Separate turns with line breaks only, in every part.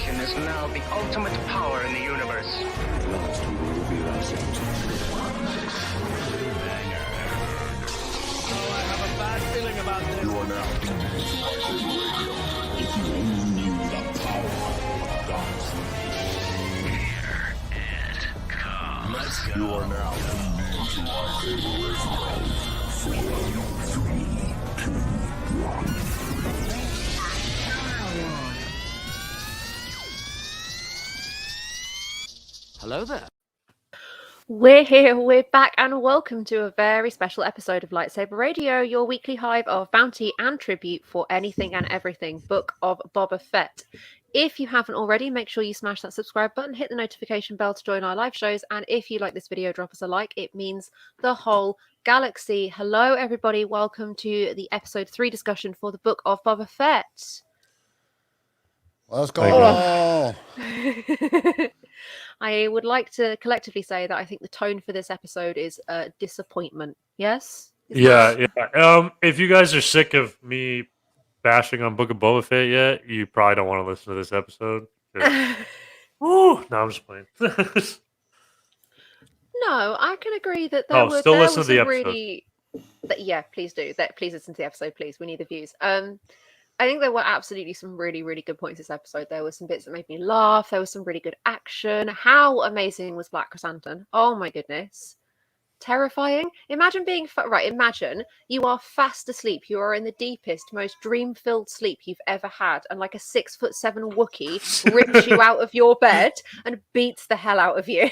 nation is now the ultimate power in the universe.
Last who will reveal ourselves.
I have a bad feeling about this.
You are now tuned into LightSaber Radio. If you only knew the power of God's.
Here it comes. Let's go.
You are now tuned into LightSaber Radio. 4, 3, 2, 1.
Hello there.
We're here, we're back, and welcome to a very special episode of LightSaber Radio, your weekly hive of bounty and tribute for anything and everything Book of Boba Fett. If you haven't already, make sure you smash that subscribe button, hit the notification bell to join our live shows, and if you like this video, drop us a like. It means the whole galaxy. Hello, everybody. Welcome to the episode 3 discussion for the Book of Boba Fett.
What's going on?
I would like to collectively say that I think the tone for this episode is disappointment. Yes?
Yeah. If you guys are sick of me bashing on Book of Boba Fett yet, you probably don't want to listen to this episode. No, I'm just playing.
No, I can agree that
listen to the episode.
really. Yeah, please do. Please listen to the episode, please. We need the views. I think there were absolutely some really, really good points this episode. There were some bits that made me laugh. There was some really good action. How amazing was Black Chrysanthemum? Oh my goodness. Terrifying. Imagine being... imagine you are fast asleep. You are in the deepest, most dream-filled sleep you've ever had. And like a 6'7" Wookiee rips you out of your bed and beats the hell out of you.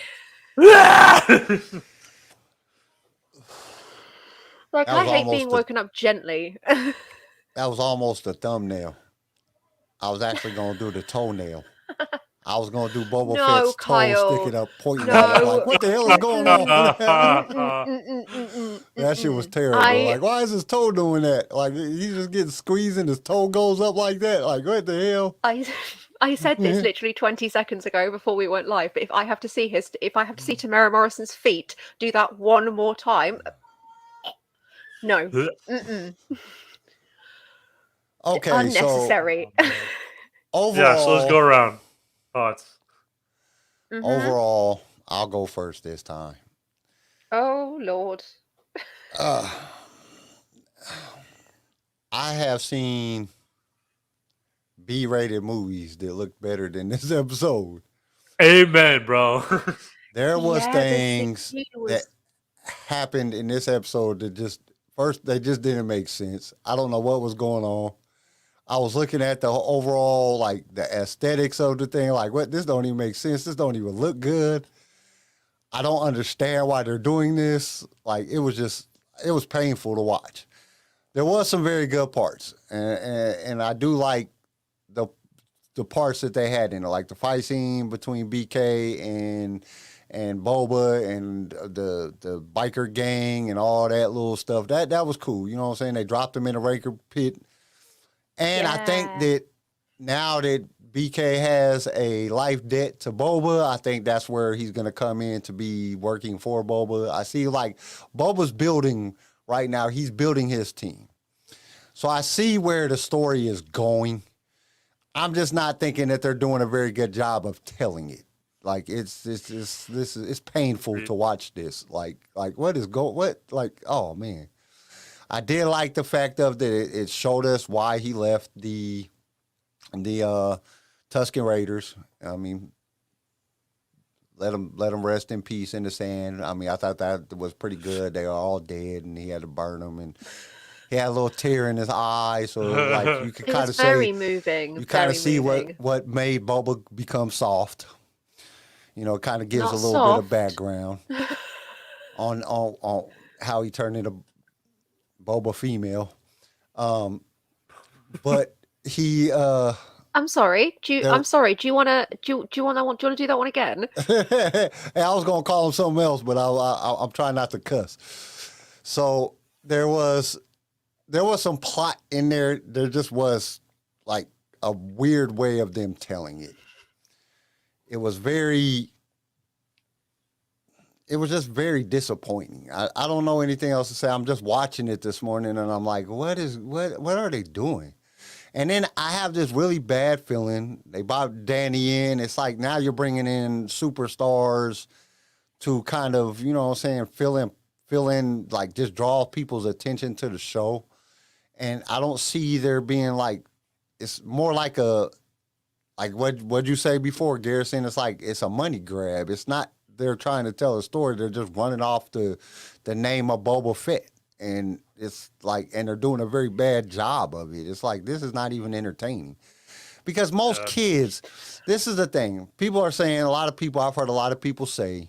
Like, I hate being woken up gently.
That was almost a thumbnail. I was actually going to do the toenail. I was going to do Boba Fett's toe sticking up, pointing at it. Like, what the hell is going on? That shit was terrible. Like, why is his toe doing that? Like, he's just getting squeezed and his toe goes up like that. Like, what the hell?
I said this literally 20 seconds ago before we went live, but if I have to see Tamara Morrison's feet do that one more time, no.
Okay,
unnecessary.
So overall,
yeah, so let's go around. Thoughts?
Overall, I'll go first this time.
Oh, Lord.
I have seen B-rated movies that look better than this episode.
Amen, bro.
There was things that happened in this episode that they just didn't make sense. I don't know what was going on. I was looking at the overall, like, the aesthetics of the thing. Like, what? This don't even make sense. This don't even look good. I don't understand why they're doing this. Like, it was painful to watch. There was some very good parts. And I do like the parts that they had in it. Like, the fight scene between BK and Boba and the biker gang and all that little stuff. That was cool. You know what I'm saying? They dropped him in a Raker pit. And I think that now that BK has a life debt to Boba, I think that's where he's going to come in to be working for Boba. I see, like, Boba's building right now. He's building his team. So I see where the story is going. I'm just not thinking that they're doing a very good job of telling it. Like, it's painful to watch this. Like oh man. I did like the fact of that it showed us why he left the Tusken Raiders. I mean, let him rest in peace in the sand. I mean, I thought that was pretty good. They were all dead, and he had to burn them, and he had a little tear in his eye, so like you could kind of say,
very moving.
You kind of see what made Boba become soft. You know, it kind of gives
Not
a little
soft.
bit of background on how he turned into Boba female. But he
I'm sorry. Do you want to do that one again?
Hey, I was gonna call him something else, but I'm trying not to cuss. So there was some plot in there. There just was like a weird way of them telling it. It was just very disappointing. I don't know anything else to say. I'm just watching it this morning and I'm like, what are they doing? And then I have this really bad feeling. They brought Danny in. It's like now you're bringing in superstars to kind of, you know what I'm saying, fill in, like just draw people's attention to the show. And I don't see there being like, it's more like what'd you say before, Garrison? It's like, it's a money grab. It's not, they're trying to tell a story. They're just running off the name of Boba Fett. And it's like, and they're doing a very bad job of it. It's like, this is not even entertaining. Because most kids, this is the thing. People are saying, I've heard a lot of people say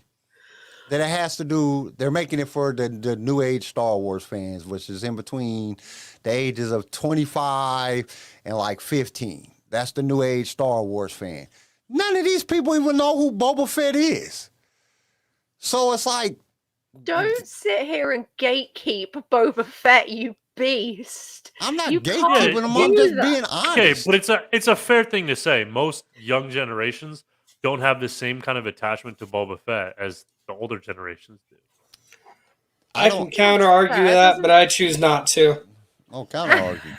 that it has to do, they're making it for the new age Star Wars fans, which is in between the ages of 25 and like 15. That's the new age Star Wars fan. None of these people even know who Boba Fett is. So it's like,
don't sit here and gatekeep Boba Fett, you beast.
I'm not
You
gatekeeping
can't
them. I'm
do
just
that.
being honest.
Okay, but it's a fair thing to say. Most young generations don't have the same kind of attachment to Boba Fett as the older generations do.
I can counter argue that, but I choose not to.
Oh, counter argue.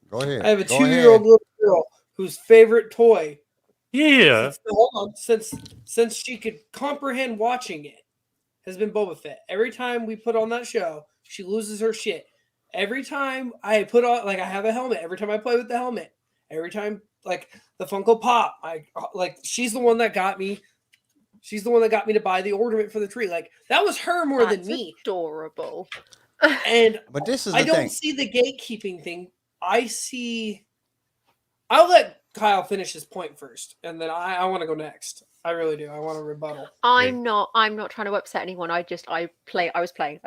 Go ahead.
I have a 2-year-old little girl whose favorite toy.
Yeah.
Since she could comprehend watching it, has been Boba Fett. Every time we put on that show, she loses her shit. Every time I put on, like, I have a helmet. Every time I play with the helmet. Every time, like, the Funko Pop, she's the one that got me. She's the one that got me to buy the ornament for the tree. Like, that was her more than me.
Adorable.
And
but this is
I don't see the gatekeeping thing. I'll let Kyle finish his point first, and then I want to go next. I really do. I want to rebuttal.
I'm not trying to upset anyone. I was playing.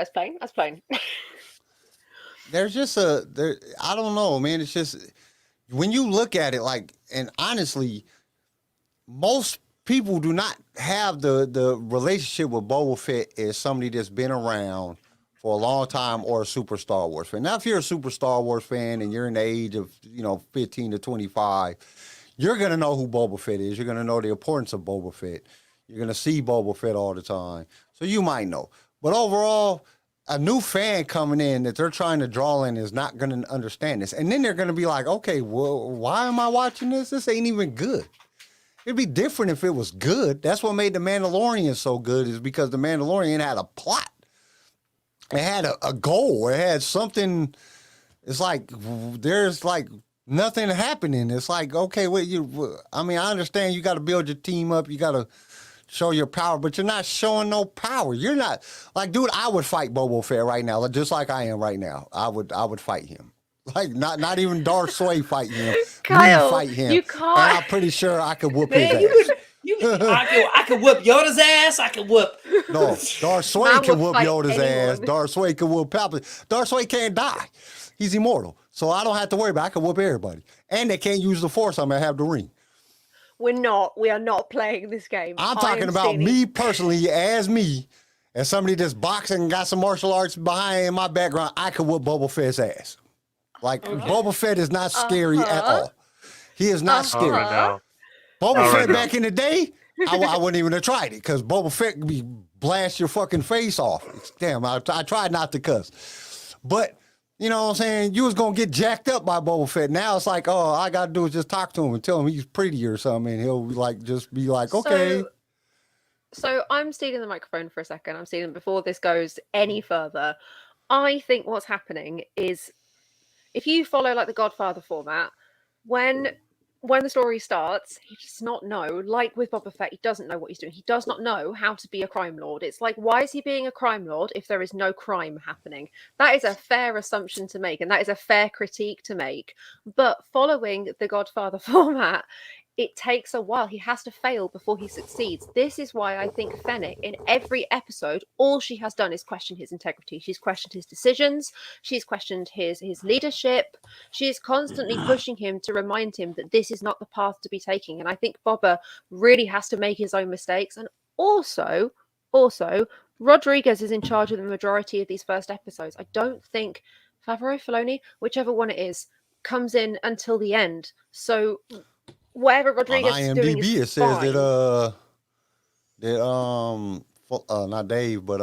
There's just I don't know, man. It's just, when you look at it, like, and honestly, most people do not have the relationship with Boba Fett as somebody that's been around for a long time or a super Star Wars fan. Now, if you're a super Star Wars fan and you're in the age of, 15 to 25, you're going to know who Boba Fett is. You're going to know the importance of Boba Fett. You're going to see Boba Fett all the time. So you might know. But overall, a new fan coming in that they're trying to draw in is not going to understand this. And then they're going to be like, okay, well, why am I watching this? This ain't even good. It'd be different if it was good. That's what made The Mandalorian so good, is because The Mandalorian had a plot. It had a goal. It had something. It's like, there's like nothing happening. It's like, okay, I understand you got to build your team up. You got to show your power, but you're not showing no power. You're not, like, dude, I would fight Boba Fett right now, just like I am right now. I would fight him. Like, not even Darth Sway fight him.
Kyle,
me fight him.
you can't.
And I'm pretty sure I could whoop his ass.
I could whoop Yoda's ass. I could whoop.
No, Darth Sway
Man
can
will
whoop
fight
Yoda's ass.
anyone.
Darth Sway can whoop Palpatine. Darth Sway can't die. He's immortal. So I don't have to worry about it. I can whoop everybody. And they can't use the Force. I'm going to have the ring.
We are not playing this game.
I'm talking about me personally, as somebody that's boxing and got some martial arts behind in my background. I could whoop Boba Fett's ass. Like, Boba Fett is not scary at all. He is not scary.
Right now.
Boba Fett back in the day, I wouldn't even have tried it, because Boba Fett could be blast your fucking face off. Damn, I tried not to cuss. But, you know what I'm saying? You was going to get jacked up by Boba Fett. Now it's like, all I got to do is just talk to him and tell him he's pretty or something, and he'll just be like, okay.
So I'm stealing the microphone for a second. I'm stealing before this goes any further. I think what's happening is, if you follow like the Godfather format, when the story starts, he does not know, like with Boba Fett, he doesn't know what he's doing. He does not know how to be a crime lord. It's like, why is he being a crime lord if there is no crime happening? That is a fair assumption to make, and that is a fair critique to make. But following the Godfather format, it takes a while. He has to fail before he succeeds. This is why I think Fennec, in every episode, all she has done is question his integrity. She's questioned his decisions. She's questioned his leadership. She is constantly pushing him to remind him that this is not the path to be taking. And I think Boba really has to make his own mistakes. And also, Rodriguez is in charge of the majority of these first episodes. I don't think Favreau, Filoni, whichever one it is, comes in until the end. So whatever Rodriguez is doing is
it says
fine.
that not Dave, but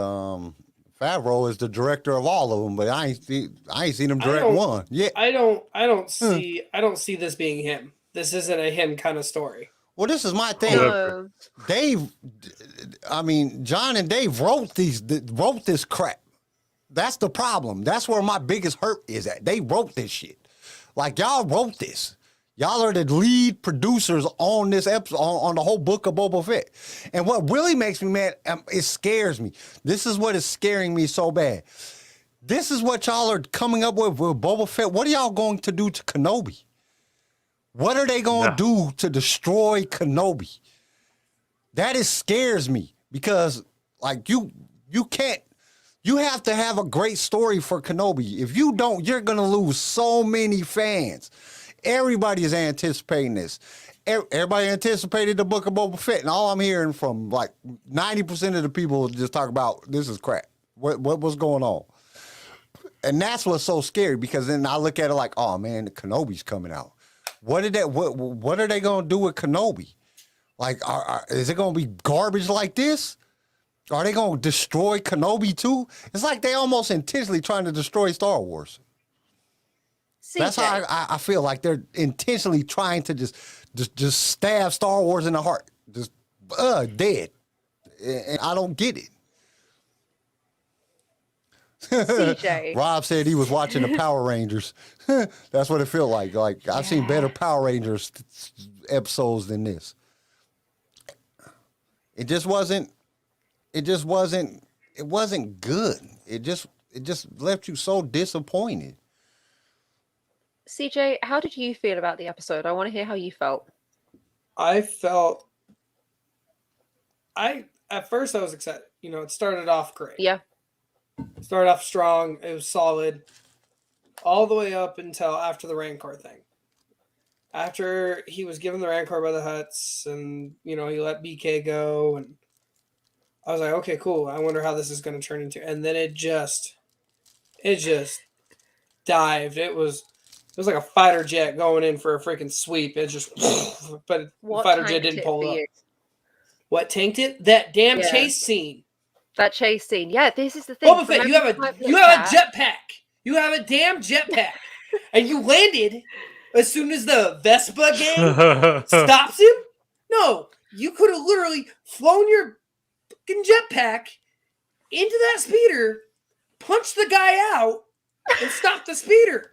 Favreau is the director of all of them, but I ain't seen him direct one. Yeah,
I don't see this being him. This isn't a him kind of story.
Well, this is my thing.
No.
John and Dave wrote this crap. That's the problem. That's where my biggest hurt is at. They wrote this shit. Like, y'all wrote this. Y'all are the lead producers on this episode, on the whole Book of Boba Fett. And what really makes me mad, it scares me. This is what is scaring me so bad. This is what y'all are coming up with Boba Fett. What are y'all going to do to Kenobi? What are they going to do to destroy Kenobi? That scares me because, like, you have to have a great story for Kenobi. If you don't, you're going to lose so many fans. Everybody is anticipating this. Everybody anticipated the Book of Boba Fett, and all I'm hearing from like 90% of the people just talk about this is crap. What's going on? And that's what's so scary because then I look at it like, oh man, the Kenobi's coming out. What are they going to do with Kenobi? Like, is it going to be garbage like this? Are they going to destroy Kenobi too? It's like they almost intentionally trying to destroy Star Wars.
CJ.
That's how I feel like they're intentionally trying to just stab Star Wars in the heart. Just dead. And I don't get it.
CJ.
Rob said he was watching the Power Rangers. That's what it felt like. Like, I've seen better Power Rangers episodes than this. It wasn't good. It just left you so disappointed.
CJ, how did you feel about the episode? I want to hear how you felt.
At first I was excited. It started off great.
Yeah.
It started off strong. It was solid. All the way up until after the Rancor thing. After he was given the Rancor by the Hutts and, he let BK go. And I was like, okay, cool. I wonder how this is going to turn into. And then it just dived. It was like a fighter jet going in for a freaking sweep. It just, but the fighter jet didn't pull up. What tanked it? That damn chase scene.
That chase scene. Yeah, this is the thing.
Boba Fett, you have a jetpack. You have a damn jetpack. And you landed as soon as the Vespa gang stops him? No, you could have literally flown your fucking jetpack into that speeder, punched the guy out, and stopped the speeder.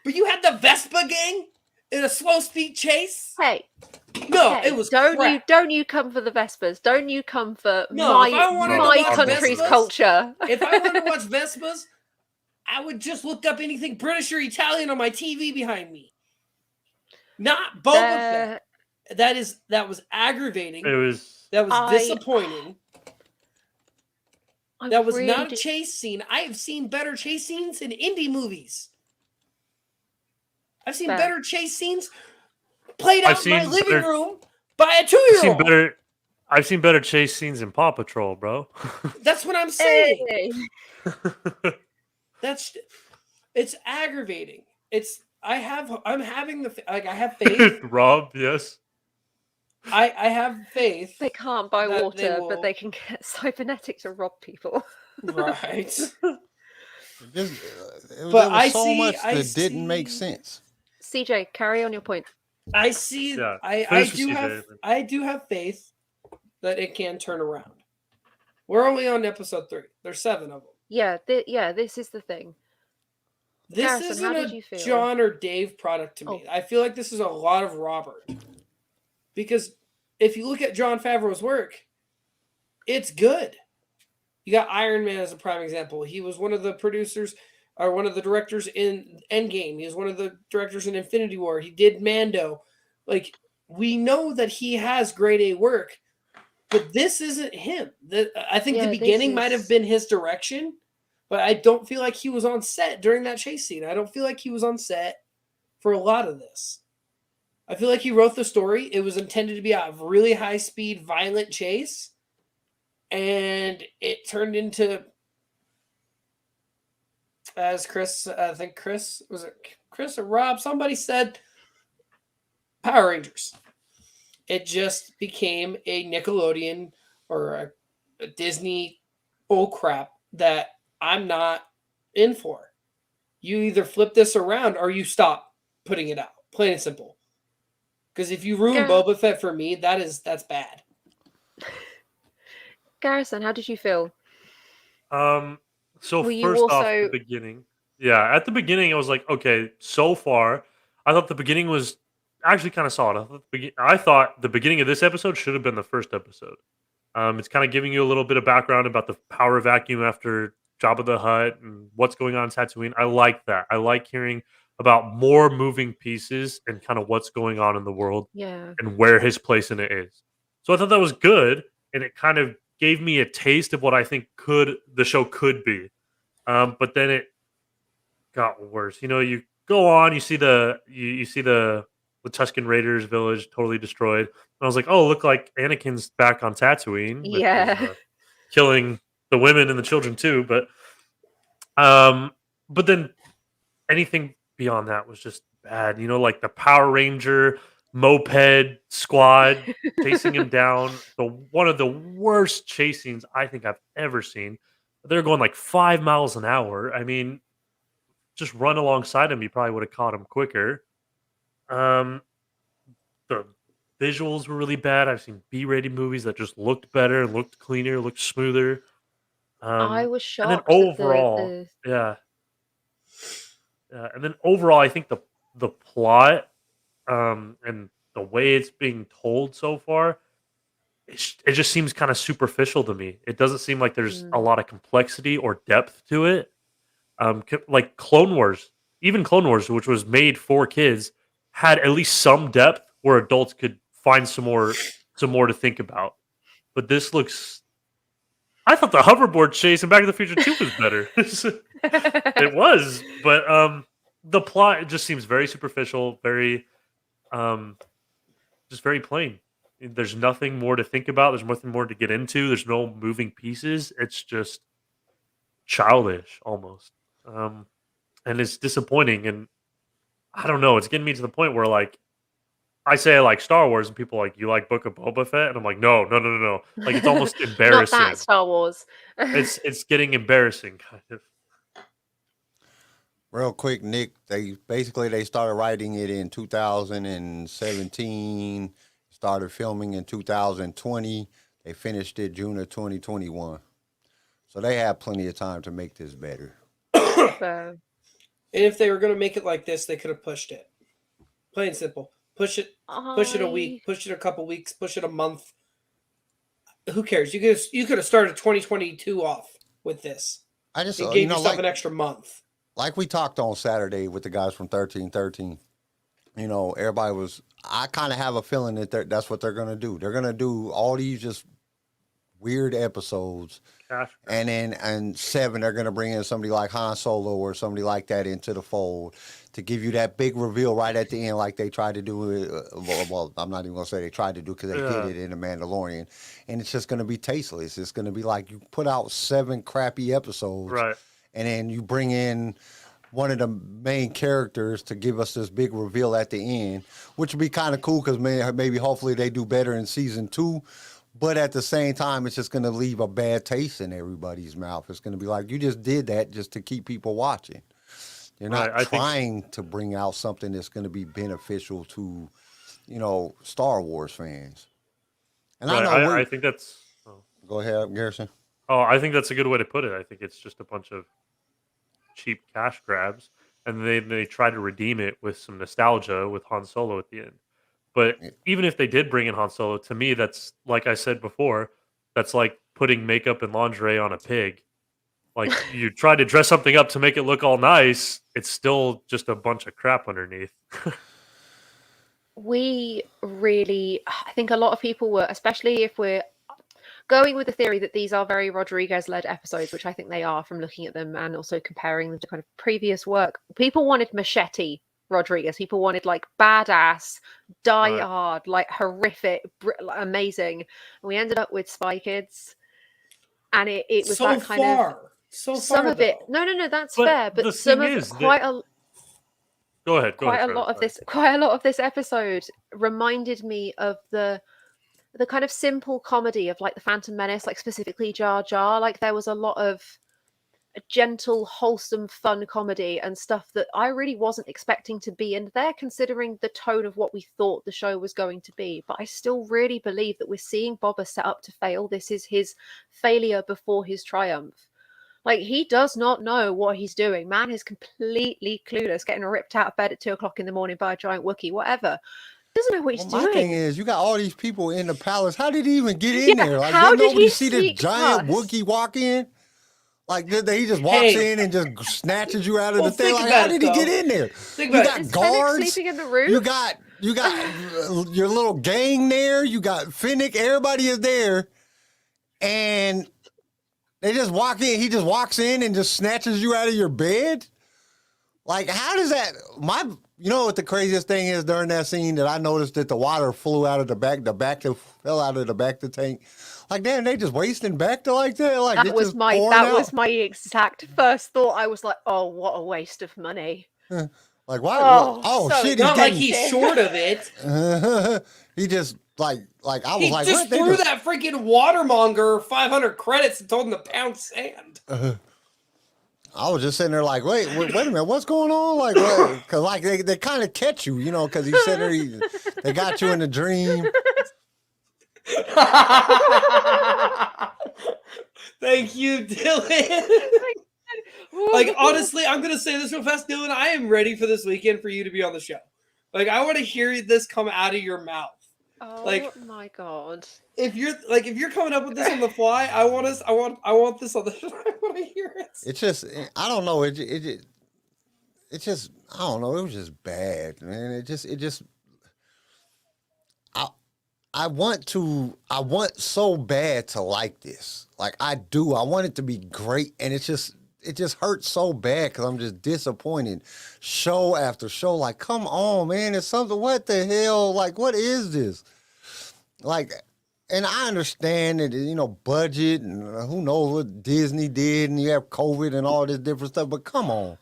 But you had the Vespa gang in a slow speed chase?
Hey.
No, it was crap.
Don't you come for the Vespers. Don't you come for
my
country's
Vespas,
culture.
If I wanted to watch Vespas, I would just look up anything British or Italian on my TV behind me. Not Boba Fett. That was aggravating. That was disappointing. That was not a chase scene. I have seen better chase scenes in indie movies. I've seen better chase scenes played out in my living room by a 2-year-old.
I've seen better chase scenes in Paw Patrol, bro.
That's what I'm saying.
Hey.
It's aggravating. I have faith.
Rob, yes.
I have faith.
They can't buy water, but they can get cybernetics to rob people.
Right.
There was so much that didn't make sense.
CJ, carry on your point.
I see. Yeah. I do have faith that it can turn around. We're only on episode 3. There's 7 of them.
Yeah, this is the thing.
This
Harrison,
isn't
how did you feel?
John or Dave product to me. I feel like this is a lot of Robert. Because if you look at Jon Favreau's work, it's good. You got Iron Man as a prime example. He was one of the producers, or one of the directors in Endgame. He was one of the directors in Infinity War. He did Mando. Like, we know that he has grade A work, but this isn't him. I think the beginning might have been his direction, but I don't feel like he was on set during that chase scene. I don't feel like he was on set for a lot of this. I feel like he wrote the story. It was intended to be a really high-speed, violent chase, and it turned into, as Chris or Rob, somebody said, Power Rangers. It just became a Nickelodeon or a Disney bullcrap that I'm not in for. You either flip this around or you stop putting it out. Plain and simple. Because if you ruin Boba Fett for me, that's bad.
Garrison, how did you feel?
So
Were you
first off,
also
the beginning. Yeah, at the beginning, I was like, okay, so far, I thought the beginning was actually kind of solid. I thought the beginning of this episode should have been the first episode. It's kind of giving you a little bit of background about the power vacuum after Jabba the Hutt and what's going on in Tatooine. I like that. I like hearing about more moving pieces and kind of what's going on in the world
Yeah.
and where his place in it is. So I thought that was good, and it kind of gave me a taste of what I think the show could be. But then it got worse. You know, you go on, you see the Tusken Raiders village totally destroyed. And I was like, oh, look like Anakin's back on Tatooine with
Yeah.
killing the women and the children too. But then anything beyond that was just bad. You know, like the Power Ranger moped squad chasing him down. One of the worst chasings I think I've ever seen. They're going like 5 miles an hour. I mean, just run alongside him, you probably would have caught him quicker. The visuals were really bad. I've seen B-rated movies that just looked better, looked cleaner, looked smoother.
I was
And then
shocked that
overall, yeah. And then overall, I think the plot and the way it's being told so far, it just seems kind of superficial to me. It doesn't seem like there's a lot of complexity or depth to it. Like Clone Wars, even Clone Wars, which was made for kids, had at least some depth where adults could find some more to think about. But this looks. I thought the hoverboard chase in Back to the Future 2 was better. It was, but the plot just seems very superficial, very just very plain. There's nothing more to think about. There's nothing more to get into. There's no moving pieces. It's just childish almost. And it's disappointing. And I don't know. It's getting me to the point where, like, I say I like Star Wars, and people are like, you like Book of Boba Fett? And I'm like, no. Like, it's almost
Not
embarrassing.
that Star Wars.
It's getting embarrassing, kind of.
Real quick, Nick, they started writing it in 2017, started filming in 2020. They finished it June of 2021. So they have plenty of time to make this better.
So,
And if they were going to make it like this, they could have pushed it. Plain and simple. Push it a week, push it a couple weeks, push it a month. Who cares? You could have started 2022 off with this.
I just
and gave yourself an extra month.
Like we talked on Saturday with the guys from 1313. You know, I kind of have a feeling that that's what they're going to do. They're going to do all these just weird episodes. And then in 7, they're going to bring in somebody like Han Solo or somebody like that into the fold to give you that big reveal right at the end, like they tried to do. Well, I'm not even going to say they tried to do because they did it in The Mandalorian. And it's just going to be tasteless. It's going to be like you put out 7 crappy episodes.
Right.
And then you bring in one of the main characters to give us this big reveal at the end, which would be kind of cool because maybe hopefully they do better in season 2. But at the same time, it's just going to leave a bad taste in everybody's mouth. It's going to be like, you just did that just to keep people watching. You're not trying to bring out something that's going to be beneficial to, Star Wars fans. And
I think that's... Oh.
Go ahead, Garrison.
Oh, I think that's a good way to put it. I think it's just a bunch of cheap cash grabs. And they try to redeem it with some nostalgia with Han Solo at the end. But even if they did bring in Han Solo, to me, that's, like I said before, that's like putting makeup and lingerie on a pig. Like, you try to dress something up to make it look all nice, it's still just a bunch of crap underneath.
I think a lot of people were, especially if we're going with the theory that these are very Rodriguez-led episodes, which I think they are from looking at them and also comparing them to kind of previous work. People wanted Machete Rodriguez. People wanted like badass, die hard, like horrific, amazing. And we ended up with Spy Kids, and it was
so
that kind
far.
of
so far.
Some of it. No, that's fair. But some of it,
Go ahead.
Quite a lot of this episode reminded me of the kind of simple comedy of like the Phantom Menace, like specifically Jar Jar. Like there was a lot of a gentle, wholesome, fun comedy and stuff that I really wasn't expecting to be in there, considering the tone of what we thought the show was going to be. But I still really believe that we're seeing Boba set up to fail. This is his failure before his triumph. Like, he does not know what he's doing. Man is completely clueless, getting ripped out of bed at 2:00 in the morning by a giant Wookiee, whatever. Doesn't know what he's doing.
My thing is, you got all these people in the palace. How did he even get in there? Like,
how
did
did
nobody
he
see the
sneak
giant
past?
Wookiee walk in? Like, he just walks in and just snatches you out of the thing. Like, how did he get in there? You got
Is Fennec
guards.
sleeping in the roof?
You got your little gang there. You got Fennec. Everybody is there, and they just walk in. He just walks in and just snatches you out of your bed. Like, how does that? You know what the craziest thing is during that scene that I noticed that the water flew out of the back. The back fell out of the back of the tank. Like, damn, they just wasting Bacta like that. Like,
that was my exact first thought. I was like, oh, what a waste of money.
Like, why?
Oh, so
shit!
Not like he's short of it.
He just I was
he
like,
just
what?
threw that freaking watermonger 500 credits and told him to pound sand.
I was just sitting there like, wait a minute, what's going on? Like, what? Because like they kind of catch you, you know, because he's sitting there, they got you in a dream.
Thank you, Dylan. Like, honestly, I'm gonna say this real fast, Dylan. I am ready for this weekend for you to be on the show. Like, I want to hear this come out of your mouth.
Oh,
like,
my God!
If you're coming up with this on the fly, I want this on the. I want to hear it.
It's just, I don't know. It just, I don't know. It was just bad, man. It just. I want so bad to like this. Like, I do. I want it to be great, and it just hurts so bad because I'm just disappointed. Show after show, like, come on, man. It's something. What the hell? Like, what is this? Like, and I understand that, you know, budget and who knows what Disney did, and you have COVID and all this different stuff. But come on.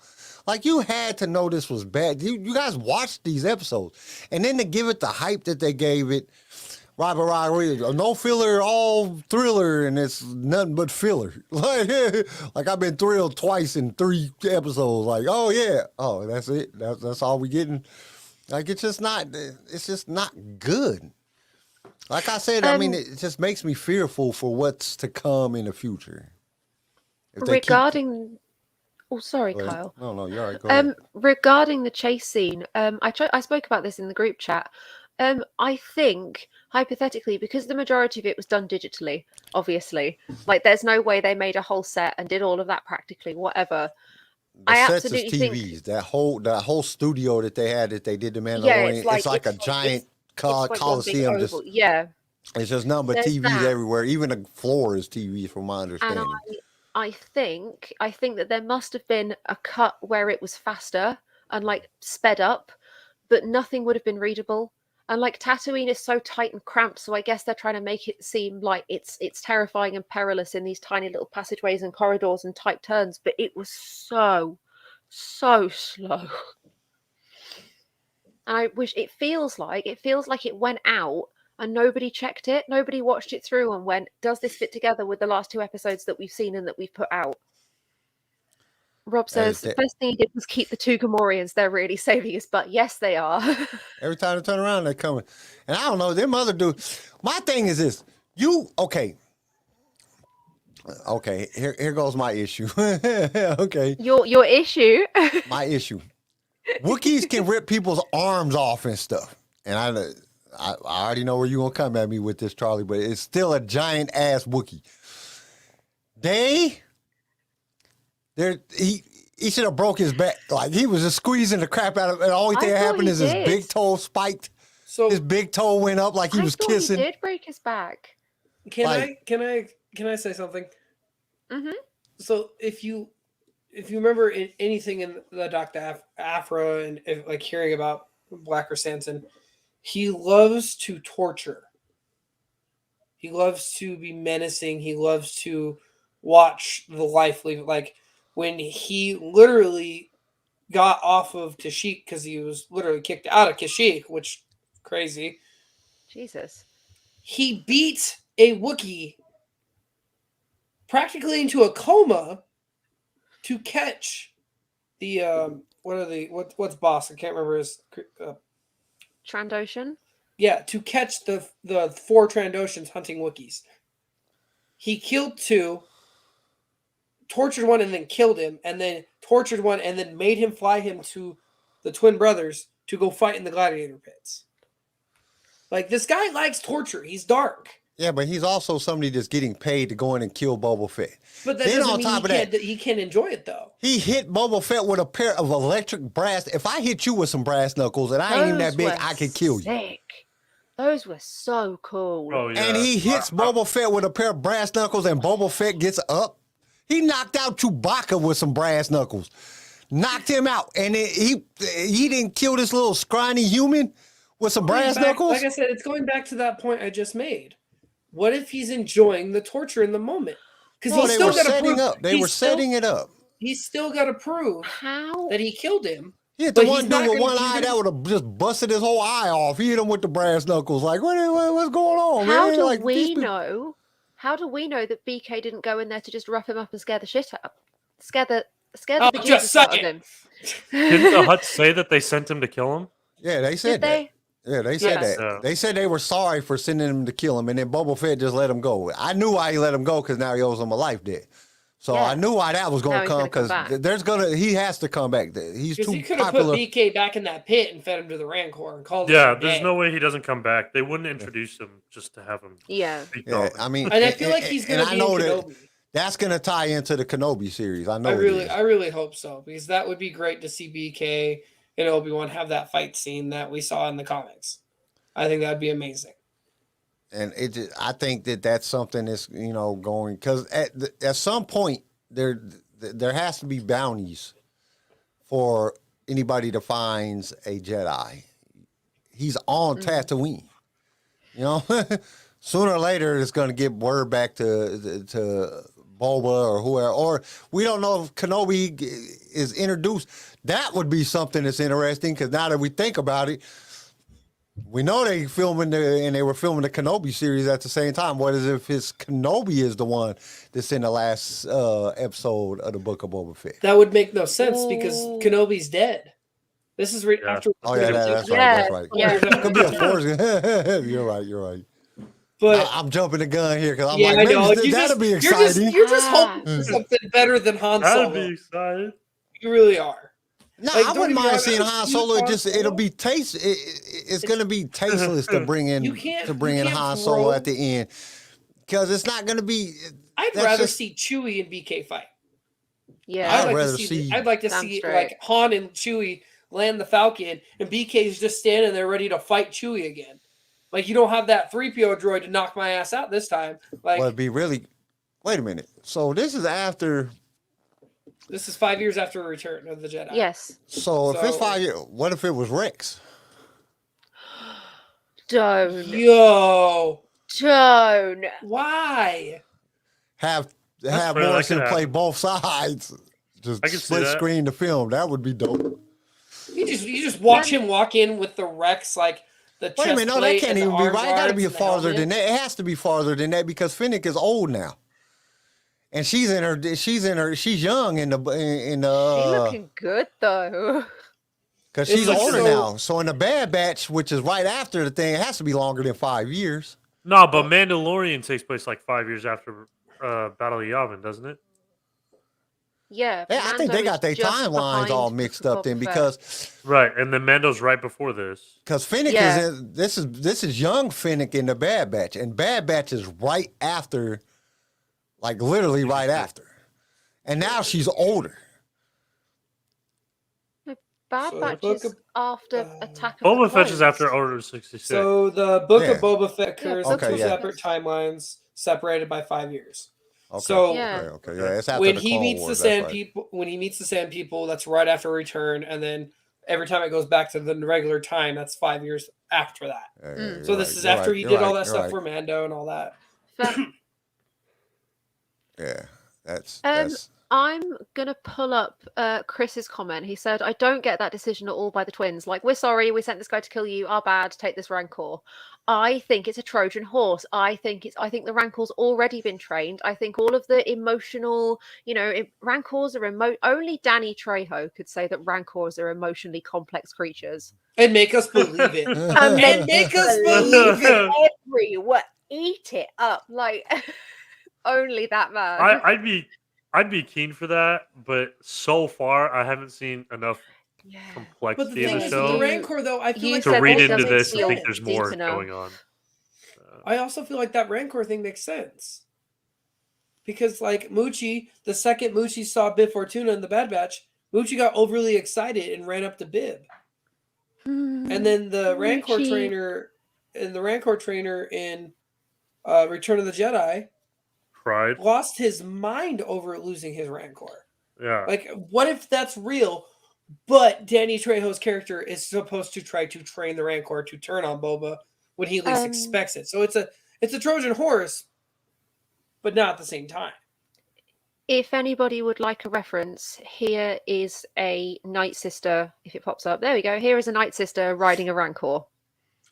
Like, you had to know this was bad. You guys watched these episodes, and then to give it the hype that they gave it. Robert Rodriguez, no filler, all thriller, and it's nothing but filler. Like I've been thrilled twice in 3 episodes. Like, oh yeah, oh that's it. That's all we getting. Like, it's just not good. Like I said, I mean, it just makes me fearful for what's to come in the future.
Regarding, sorry, Kyle.
No, you're all right. Go ahead.
Regarding the chase scene, I spoke about this in the group chat. I think, hypothetically, because the majority of it was done digitally, obviously, like, there's no way they made a whole set and did all of that practically, whatever.
The sets is TVs. That whole studio that they had, that they did the Mandalorian, it's like a giant coliseum. It's just nothing but TVs everywhere. Even the floor is TV, from my understanding.
And I think that there must have been a cut where it was faster and, like, sped up, but nothing would have been readable. And, like, Tatooine is so tight and cramped, so I guess they're trying to make it seem like it's terrifying and perilous in these tiny little passageways and corridors and tight turns. But it was so slow. And I wish it feels like it went out and nobody checked it. Nobody watched it through and went, does this fit together with the last 2 episodes that we've seen and that we've put out? Rob says, the first thing he did was keep the 2 Gamorreans. They're really saving his butt. Yes, they are.
Every time they turn around, they're coming. And I don't know, them other dudes. My thing is this. Okay, here goes my issue. Okay.
Your issue?
My issue. Wookiees can rip people's arms off and stuff. And I already know where you're going to come at me with this, Charlie, but it's still a giant-ass Wookiee. He should have broke his back. Like, he was just squeezing the crap out of it. And the only thing that happened is his big toe spiked. So his big toe went up like he was kissing.
He did break his back.
Can I say something?
Mm-hmm.
So if you remember anything in the Dr. Afra and like hearing about Blacker Sanson, he loves to torture. He loves to be menacing. He loves to watch the life leave. Like, when he literally got off of Kashyyyk because he was literally kicked out of Kashyyyk, which crazy.
Jesus.
He beat a Wookiee practically into a coma to catch the what's boss? I can't remember his.
Trandoshan.
Yeah, to catch the 4 Trandoshans hunting Wookiees. He killed 2, tortured 1, and then killed him, and then tortured 1, and then made him fly him to the twin brothers to go fight in the gladiator pits. Like, this guy likes torture. He's dark.
Yeah, but he's also somebody that's getting paid to go in and kill Boba Fett.
But that
Then
doesn't
on
mean
top of that,
he can't enjoy it, though.
he hit Boba Fett with a pair of electric brass. If I hit you with some brass knuckles and I ain't even that big, I could kill you.
Sick. Those were so cool.
Oh, yeah.
And he hits Boba Fett with a pair of brass knuckles, and Boba Fett gets up. He knocked out Chewbacca with some brass knuckles. Knocked him out. And he didn't kill this little scrawny human with some brass knuckles?
Like I said, it's going back to that point I just made. What if he's enjoying the torture in the moment? Because
No,
he's
they
still
were
got to
setting
prove.
up. They were setting it up.
He's still got to prove
How?
that he killed him.
He hit
But
the
he's
one dude
not
with
gonna-
one
he's
eye
gonna-
that would have just busted his whole eye off. He hit him with the brass knuckles. Like, what's going on,
How
man?
do
Like,
we
these people-
know? How do we know that BK didn't go in there to just rough him up and scare the shit out? Scare the
Oh,
bejesus
just
out of
saying.
him.
Didn't the Hutts say that they sent him to kill him?
Yeah, they
Did
said that.
they?
Yeah, they said
Yes.
that.
Yeah.
They said they were sorry for sending him to kill him, and then Boba Fett just let him go. I knew why he let him go because now he owes him a life debt. So
Yeah.
I knew why that was
Now
going to
he's
come
gonna come
because he has to come back. He's
Because
too
he could have
popular.
put BK back in that pit and fed him to the Rancor and called
Yeah,
it a
there's
day.
no way he doesn't come back. They wouldn't introduce him just to have him.
Yeah.
Be
Yeah,
gone.
I mean,
And I feel like he's going to be in Kenobi.
that's going to tie into the Kenobi series. I know.
I really hope so, because that would be great to see BK and Obi-Wan have that fight scene that we saw in the comics. I think that'd be amazing.
And I think that's something that's going, because at some point there has to be bounties for anybody that finds a Jedi. He's on Tatooine, Sooner or later it's going to get word back to Boba or whoever, or we don't know if Kenobi is introduced. That would be something that's interesting, because now that we think about it, we know they were filming the Kenobi series at the same time. What is if his Kenobi is the one that's in the last episode of the Book of Boba Fett?
That would make no sense because
Ooh.
Kenobi's dead. This is right after.
Oh yeah, that's right.
Yeah,
That's right.
yeah.
It could be a force. You're right.
But
I'm jumping the gun here because I'm
yeah,
like,
I
maybe
know.
that'll be
You're
exciting.
just hoping for something better than Han
That'd
Solo.
be exciting.
You really are.
No,
Like,
I
don't
wouldn't
get me
mind
wrong,
seeing
I
Han
like
Solo.
Han Solo.
It'll be it's going to be tasteless to bring in
You can't
Han
throw-
Solo at the end, because it's not going to be.
I'd
that's
rather
just-
see Chewie and BK fight.
Yeah.
I'd
I'd
rather
like to
see-
I'd like to
Damn
see
straight.
like Han and Chewie land the Falcon, and BK's just standing there ready to fight Chewie again. Like, you don't have that 3PO droid to knock my ass out this time. Like,
Well, it'd be really. Wait a minute. So this is after.
this is 5 years after Return of the Jedi.
Yes.
So if it's
So-
5 years, what if it was Rex?
Don't.
Yo,
Why?
Have
fair, that
Morrison
could
play
happen.
both sides. Just
I can see
split
that.
screen the film. That would be dope.
you just watch him walk in with the Rex, like the
Wait a
chest
minute, no, that
plate
can't
and the
even be
arm
right. It got to be
guards and the
farther
helmet.
than that. It has to be farther than that because Finnick is old now, and she's young in
She
the
looking good though.
because
It
she's
looks
older
so-
now. So in the Bad Batch, which is right after the thing, it has to be longer than 5 years.
No, but Mandalorian takes place like 5 years after Battle of Yavin, doesn't it?
Yeah.
Yeah, I think they got their timelines all mixed up then because
Right, and then Mando's right before this.
Finnick
Yeah.
is this is young Finnick in the Bad Batch, and Bad Batch is right after, like literally right after, and now she's older.
Bad
So,
Batch
Book
is
of-
after Attack of
Boba
the
Fett is
Clones.
after Order 66.
So the Book
Yeah.
of Boba Fett occurs
Yeah,
in
okay,
two
yeah.
separate timelines, separated by 5 years.
Okay.
So
Yeah.
Okay. Yeah. It's after
when
the
he
Clone
meets
Wars,
the
that's
Sand
right.
People, that's right after Return, and then every time it goes back to the regular time, that's 5 years after that.
Yeah,
Mm.
So
you're
this
right,
is
you're
after
right,
he
you're
did all
right,
that
you're
stuff
right.
for Mando and all that.
Fair.
Yeah, that's
I'm gonna pull up Chris's comment. He said, "I don't get that decision at all by the twins. Like, we're sorry, we sent this guy to kill you. Our bad. Take this rancor." I think it's a Trojan horse. I think the Rancor's already been trained. I think all of the emotional, Rancors are only Danny Trejo could say that Rancors are emotionally complex creatures.
And make us believe it.
And
make us believe it.
Everyone eat it up. Like only that man.
I'd be keen for that, but so far I haven't seen enough
But the
complexity in
thing
the
is,
show
with the Rancor, though, I feel like
to
that
read
all
into
makes
this and think
sense.
there's more going on.
I also feel like that Rancor thing makes sense. Because, like, Moochie, the second Moochie saw Bib Fortuna in the Bad Batch, Moochie got overly excited and ran up to Bib. And then the Rancor trainer in Return of the Jedi
cried,
lost his mind over losing his Rancor.
Yeah.
Like, what if that's real, but Danny Trejo's character is supposed to try to train the Rancor to turn on Boba when he least expects it? So it's a Trojan horse, but not at the same time.
If anybody would like a reference, here is a Night Sister. If it pops up, there we go. Here is a Night Sister riding a Rancor.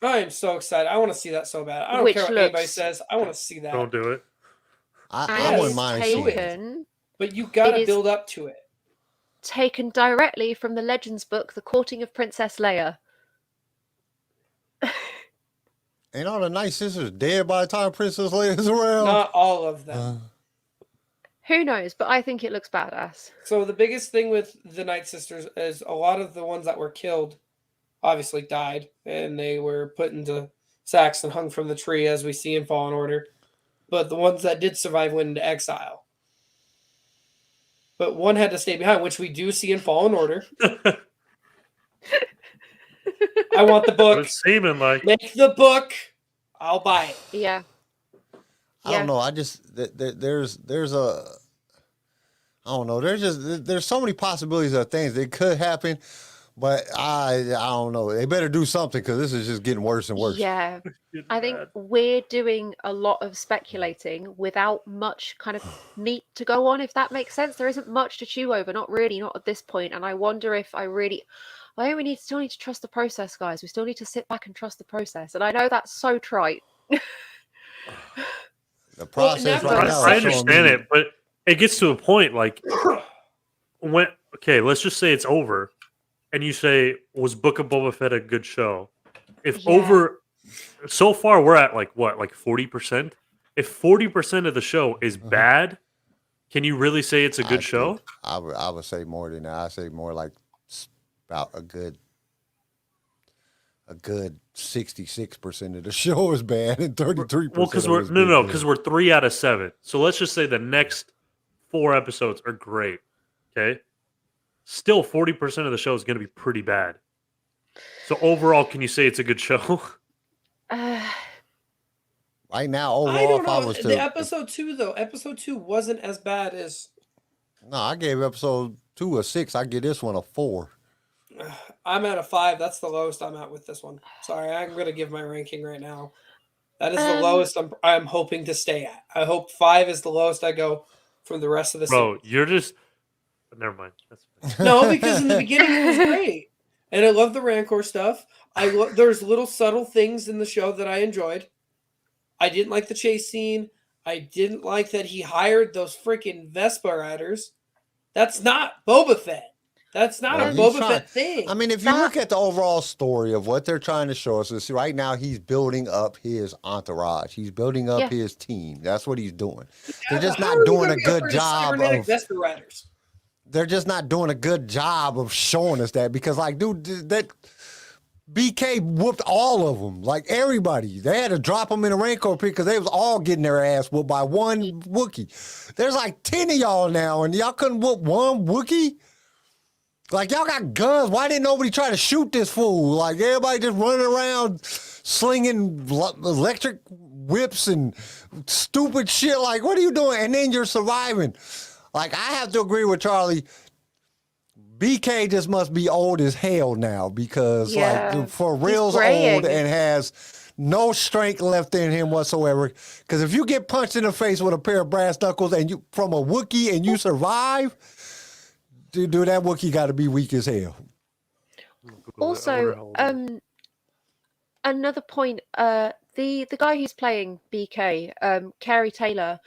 I am so excited. I want to see that so bad. I don't care what anybody says. I want to see that.
Don't do it.
I wouldn't mind seeing it.
But you got to build up to it.
Taken directly from the Legends book, The Courting of Princess Leia.
Ain't all the Night Sisters dead by the time Princess Leia's around?
Not all of them.
Who knows? But I think it looks badass.
So the biggest thing with the Night Sisters is a lot of the ones that were killed obviously died, and they were put into sacks and hung from the tree, as we see in Fallen Order. But the ones that did survive went into exile. But one had to stay behind, which we do see in Fallen Order. I want the book.
It's seeming like
make the book. I'll buy it.
Yeah.
I don't know. I just there's a I don't know. There's so many possibilities of things that could happen, but I don't know. They better do something because this is just getting worse and worse.
Yeah. I think we're doing a lot of speculating without much kind of meat to go on, if that makes sense. There isn't much to chew over, not really, not at this point. And I wonder if I think we still need to trust the process, guys. We still need to sit back and trust the process. And I know that's so trite.
The process right now.
I understand it, but it gets to a point like let's just say it's over, and you say, was Book of Boba Fett a good show? So far we're at like 40%. If 40% of the show is bad, can you really say it's a good show?
I would say more than that. I say more like about a good 66% of the show is bad and 33%.
Well, because we're 3 out of 7. So let's just say the next 4 episodes are great. Okay, still 40% of the show is going to be pretty bad. So overall, can you say it's a good show?
Right now, overall,
I don't
if
know.
I was to
The episode 2 though, episode 2 wasn't as bad as.
No, I gave episode 2 a 6. I give this one a 4.
I'm at a 5. That's the lowest I'm at with this one. Sorry, I'm going to give my ranking right now. That is the lowest I'm hoping to stay at. I hope 5 is the lowest I go from the rest of the series.
You're just... Never mind. That's fine.
No, because in the beginning it was great. And I love the Rancor stuff. There's little subtle things in the show that I enjoyed. I didn't like the chase scene. I didn't like that he hired those freaking Vespa riders. That's not Boba Fett. That's not a Boba Fett thing.
I mean, if you look at the overall story of what they're trying to show us, is right now he's building up his entourage. He's building up his team. That's what he's doing. They're just not doing a good job of
Vespa riders.
They're just not doing a good job of showing us that because, like, dude, that BK whooped all of them, like everybody. They had to drop them in a Rancor pit because they was all getting their ass whooped by one Wookiee. There's like 10 of y'all now, and y'all couldn't whoop one Wookiee? Like, y'all got guns. Why didn't nobody try to shoot this fool? Like, everybody just running around slinging electric whips and stupid shit. Like, what are you doing? And then you're surviving. Like, I have to agree with Charlie. BK just must be old as hell now because, like, for real's old and has no strength left in him whatsoever. Because if you get punched in the face with a pair of brass knuckles and you from a Wookiee and you survive, dude, that Wookiee got to be weak as hell.
Also, another point, the guy who's playing BK, Kerry Taylor,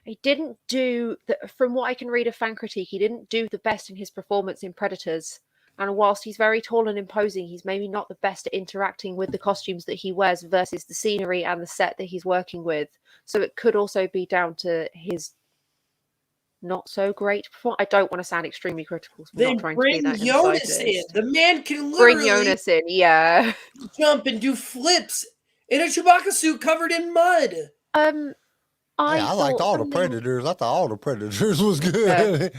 he didn't do from what I can read of fan critique, he didn't do the best in his performance in Predators. And whilst he's very tall and imposing, he's maybe not the best at interacting with the costumes that he wears versus the scenery and the set that he's working with. So it could also be down to his not so great performance. I don't want to sound extremely critical. So
Then
not trying
bring
to be that
Jonas in.
incised.
The man can
Bring
literally
Jonas in, yeah.
jump and do flips in a Chewbacca suit covered in mud.
I liked all the Predators. I thought all the Predators was good.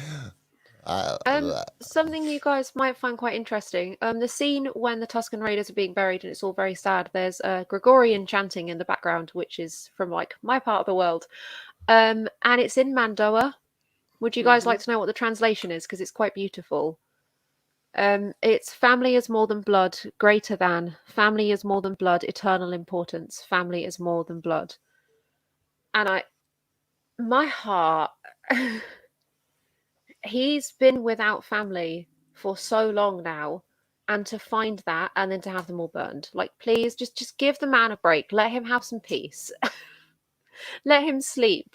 Something you guys might find quite interesting. The scene when the Tusken Raiders are being buried and it's all very sad. There's Gregorian chanting in the background, which is from like my part of the world, and it's in Mandoa. Would you guys like to know what the translation is? Because it's quite beautiful. It's family is more than blood, greater than. Family is more than blood, eternal importance. Family is more than blood. And my heart. He's been without family for so long now, and to find that and then to have them all burned. Like, please, just give the man a break. Let him have some peace. Let him sleep.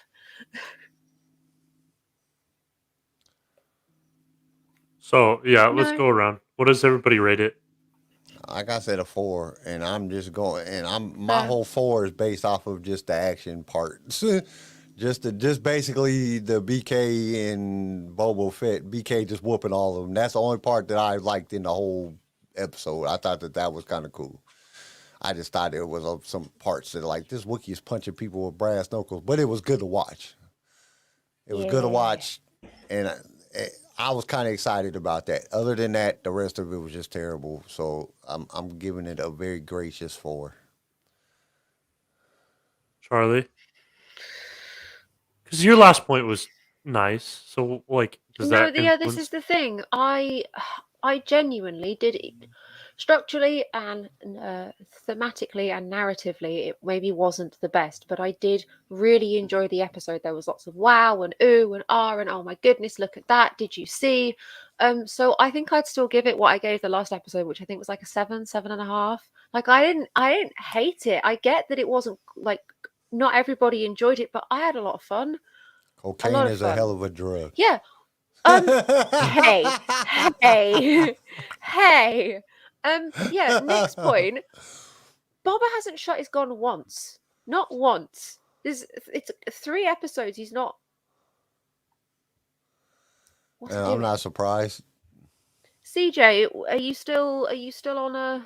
So, yeah, let's go around. What does everybody rate it?
Like I said, a 4, and I'm just going, and my whole 4 is based off of just the action parts. Just basically the BK and Boba Fett, BK just whooping all of them. That's the only part that I liked in the whole episode. I thought that was kind of cool. I just thought it was some parts that like this Wookiee is punching people with brass knuckles, but it was good to watch. It was good to watch, and I was kind of excited about that. Other than that, the rest of it was just terrible. So I'm giving it a very gracious 4.
Charlie? Because your last point was nice, so like, does that?
This is the thing. I genuinely did structurally and thematically and narratively. It maybe wasn't the best, but I did really enjoy the episode. There was lots of wow and ooh and ah and oh my goodness, look at that! Did you see? So I think I'd still give it what I gave the last episode, which I think was like a 7.5. Like I didn't hate it. I get that it wasn't like. Not everybody enjoyed it, but I had a lot of fun.
Cocaine is a hell of a drug.
Yeah. Hey. Yeah, next point. Boba hasn't shut his gun once. Not once. It's 3 episodes. He's not.
I'm not surprised.
CJ, are you still on a?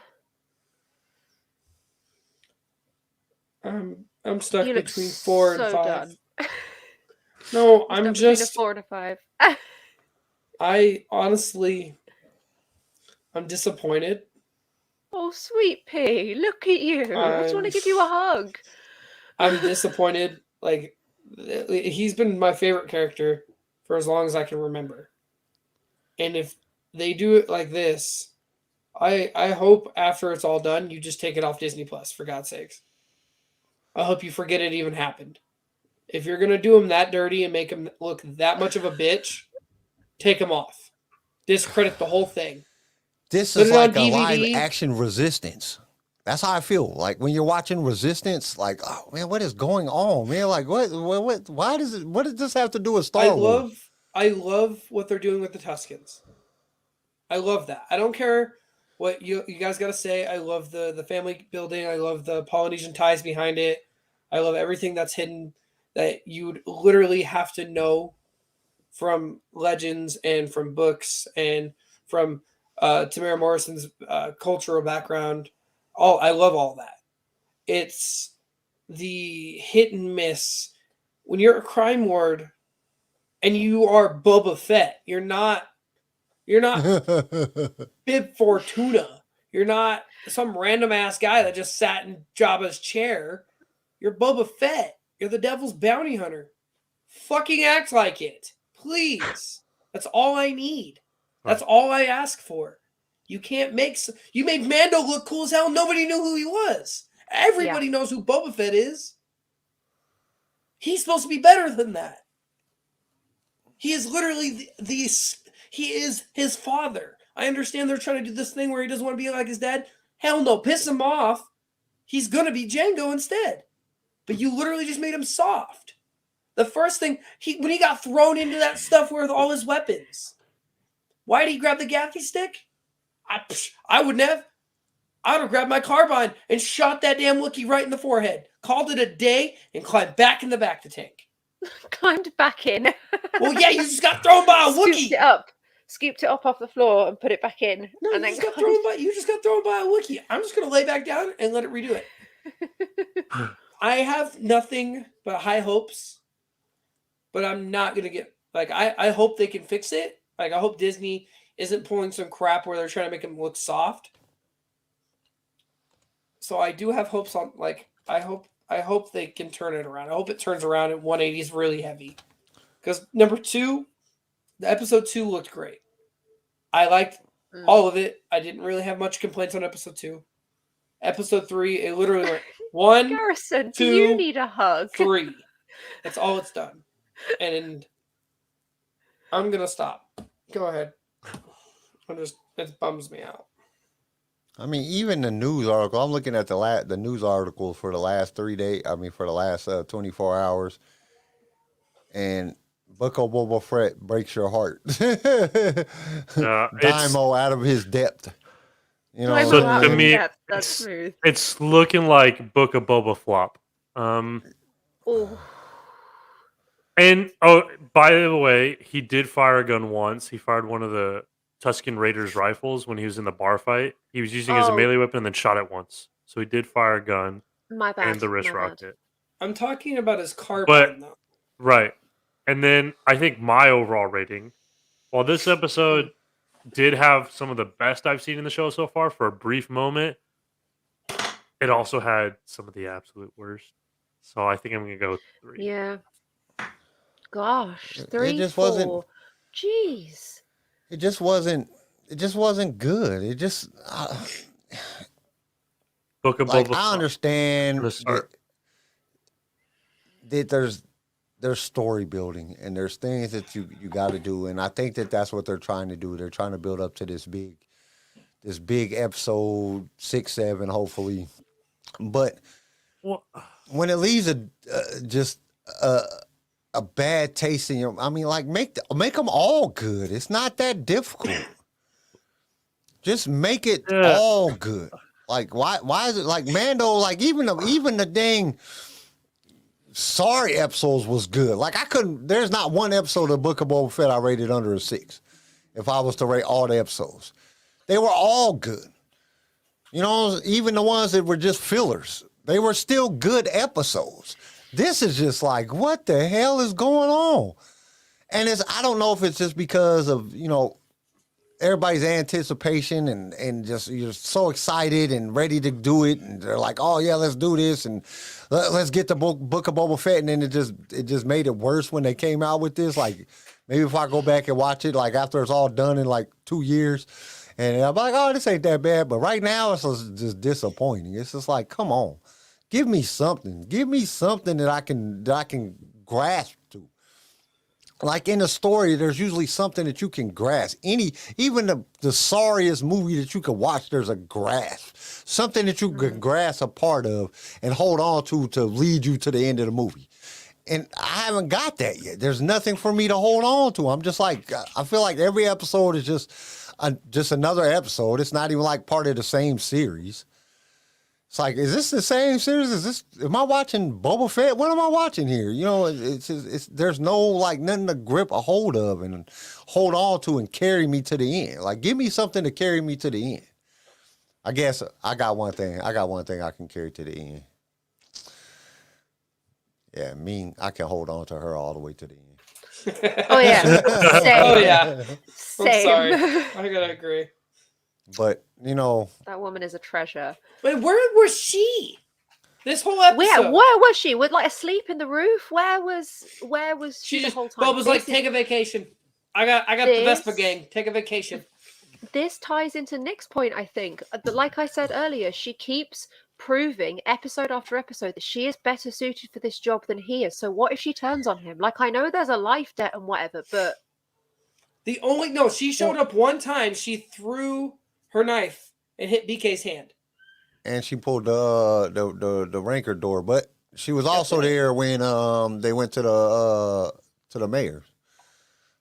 I'm stuck between 4 and 5.
Done.
No, I'm just
4 and a 5.
I honestly, I'm disappointed.
Oh, sweet pea, look at you! I just want to give you a hug.
I'm disappointed. Like, he's been my favorite character for as long as I can remember. And if they do it like this, I hope after it's all done, you just take it off Disney Plus, for God's sakes. I hope you forget it even happened. If you're going to do him that dirty and make him look that much of a bitch, take him off. Discredit the whole thing.
This is like a live action Resistance. That's how I feel. Like when you're watching Resistance, like, oh man, what is going on, man? Like, what does this have to do with Star Wars?
I love what they're doing with the Tuskens. I love that. I don't care what you guys got to say. I love the family building. I love the Polynesian ties behind it. I love everything that's hidden that you'd literally have to know from legends and from books and from Tamara Morrison's cultural background. I love all that. It's the hit and miss. When you're a crime lord and you are Boba Fett, you're not Bib Fortuna. You're not some random ass guy that just sat in Jabba's chair. You're Boba Fett. You're the devil's bounty hunter. Fucking act like it. Please. That's all I need. That's all I ask for. You can't you made Mando look cool as hell. Nobody knew who he was. Everybody knows who Boba Fett is. He's supposed to be better than that. He is literally he is his father. I understand they're trying to do this thing where he doesn't want to be like his dad. Hell no, piss him off. he's gonna be Django instead. But you literally just made him soft. The first thing when he got thrown into that stuff with all his weapons, why did he grab the gaffy stick? I wouldn't have. I would have grabbed my carbine and shot that damn Wookiee right in the forehead, called it a day, and climbed back in the back to tank.
Climbed back in.
Well, yeah, you just got thrown by a Wookiee.
Scooped it up off the floor and put it back in.
No,
and
you just got thrown by a Wookiee. I'm just gonna lay back down and let it redo it. I have nothing but high hopes, but I'm not gonna get I hope they can fix it. Like I hope Disney isn't pulling some crap where they're trying to make him look soft. So I do have hopes on I hope they can turn it around. I hope it turns around and 180 is really heavy. Because the episode 2 looked great. I liked all of it. I didn't really have much complaints on episode 2. Episode 3, it literally went 1,
Garrison,
2,
do you need a hug?
3. That's all it's done. And I'm gonna stop. Go ahead. It bums me out.
I mean, even the news article. I'm looking at the news article for the last 3 days. I mean, for the last 24 hours, and Book of Boba Fett breaks your heart. Daimo out of his depth. You know,
so to me,
that's smooth.
It's looking like Book of Boba flop. And by the way, he did fire a gun once. He fired one of the Tusken Raiders rifles when he was in the bar fight. He was using it as a melee weapon and then shot it once. So he did fire a gun.
My bad.
And the wrist rocket.
I'm talking about his carbine, though.
Right. And then I think my overall rating, while this episode did have some of the best I've seen in the show so far for a brief moment, it also had some of the absolute worst. So I think I'm going to go with 3.
Yeah. Gosh, 3,
it just
4.
wasn't.
Jeez.
It just wasn't good. It just
Book of Boba Fett.
I understand that there's story building and there's things that you got to do, and I think that's what they're trying to do. They're trying to build up to this big episode 6, 7, hopefully. But when it leaves a bad taste in your, I mean, make them all good. It's not that difficult. Just make it all good. Like why is it like Mando? Like even the dang sorry episodes was good. Like there's not one episode of Book of Boba Fett I rated under a 6. If I was to rate all the episodes, they were all good. You know, even the ones that were just fillers, they were still good episodes. This is just like, what the hell is going on? And I don't know if it's just because of, everybody's anticipation and just you're so excited and ready to do it. And they're like, oh, yeah, let's do this. And let's get the Book of Boba Fett. And then it just made it worse when they came out with this. Like, maybe if I go back and watch it, like after it's all done in like 2 years, and I'm like, oh, this ain't that bad. But right now, it's just disappointing. It's just like, come on. Give me something. Give me something that I can grasp to. Like in a story, there's usually something that you can grasp. Even the sorriest movie that you can watch, there's a grasp. Something that you can grasp a part of and hold on to lead you to the end of the movie. And I haven't got that yet. There's nothing for me to hold on to. I'm just like, I feel like every episode is just another episode. It's not even like part of the same series. It's like, is this the same series? Am I watching Boba Fett? What am I watching here? It's there's no like nothing to grip a hold of and hold on to and carry me to the end. Like, give me something to carry me to the end. I guess I got one thing. I can carry to the end. Yeah, I can hold on to her all the way to the end.
Oh yeah. Same.
Oh yeah.
Same.
I'm sorry. I gotta agree.
But
that woman is a treasure.
Wait, where was she? This whole episode.
Where was she? With like asleep in the roof? Where was she the whole time?
Bob was like, take a vacation. I got the Vespa gang. Take a vacation.
This ties into Nick's point, I think. Like I said earlier, she keeps proving episode after episode that she is better suited for this job than he is. So what if she turns on him? Like, I know there's a life debt and whatever, but
she showed up one time. She threw her knife and hit BK's hand.
and she pulled the Ranker door. But she was also there when they went to the mayor's.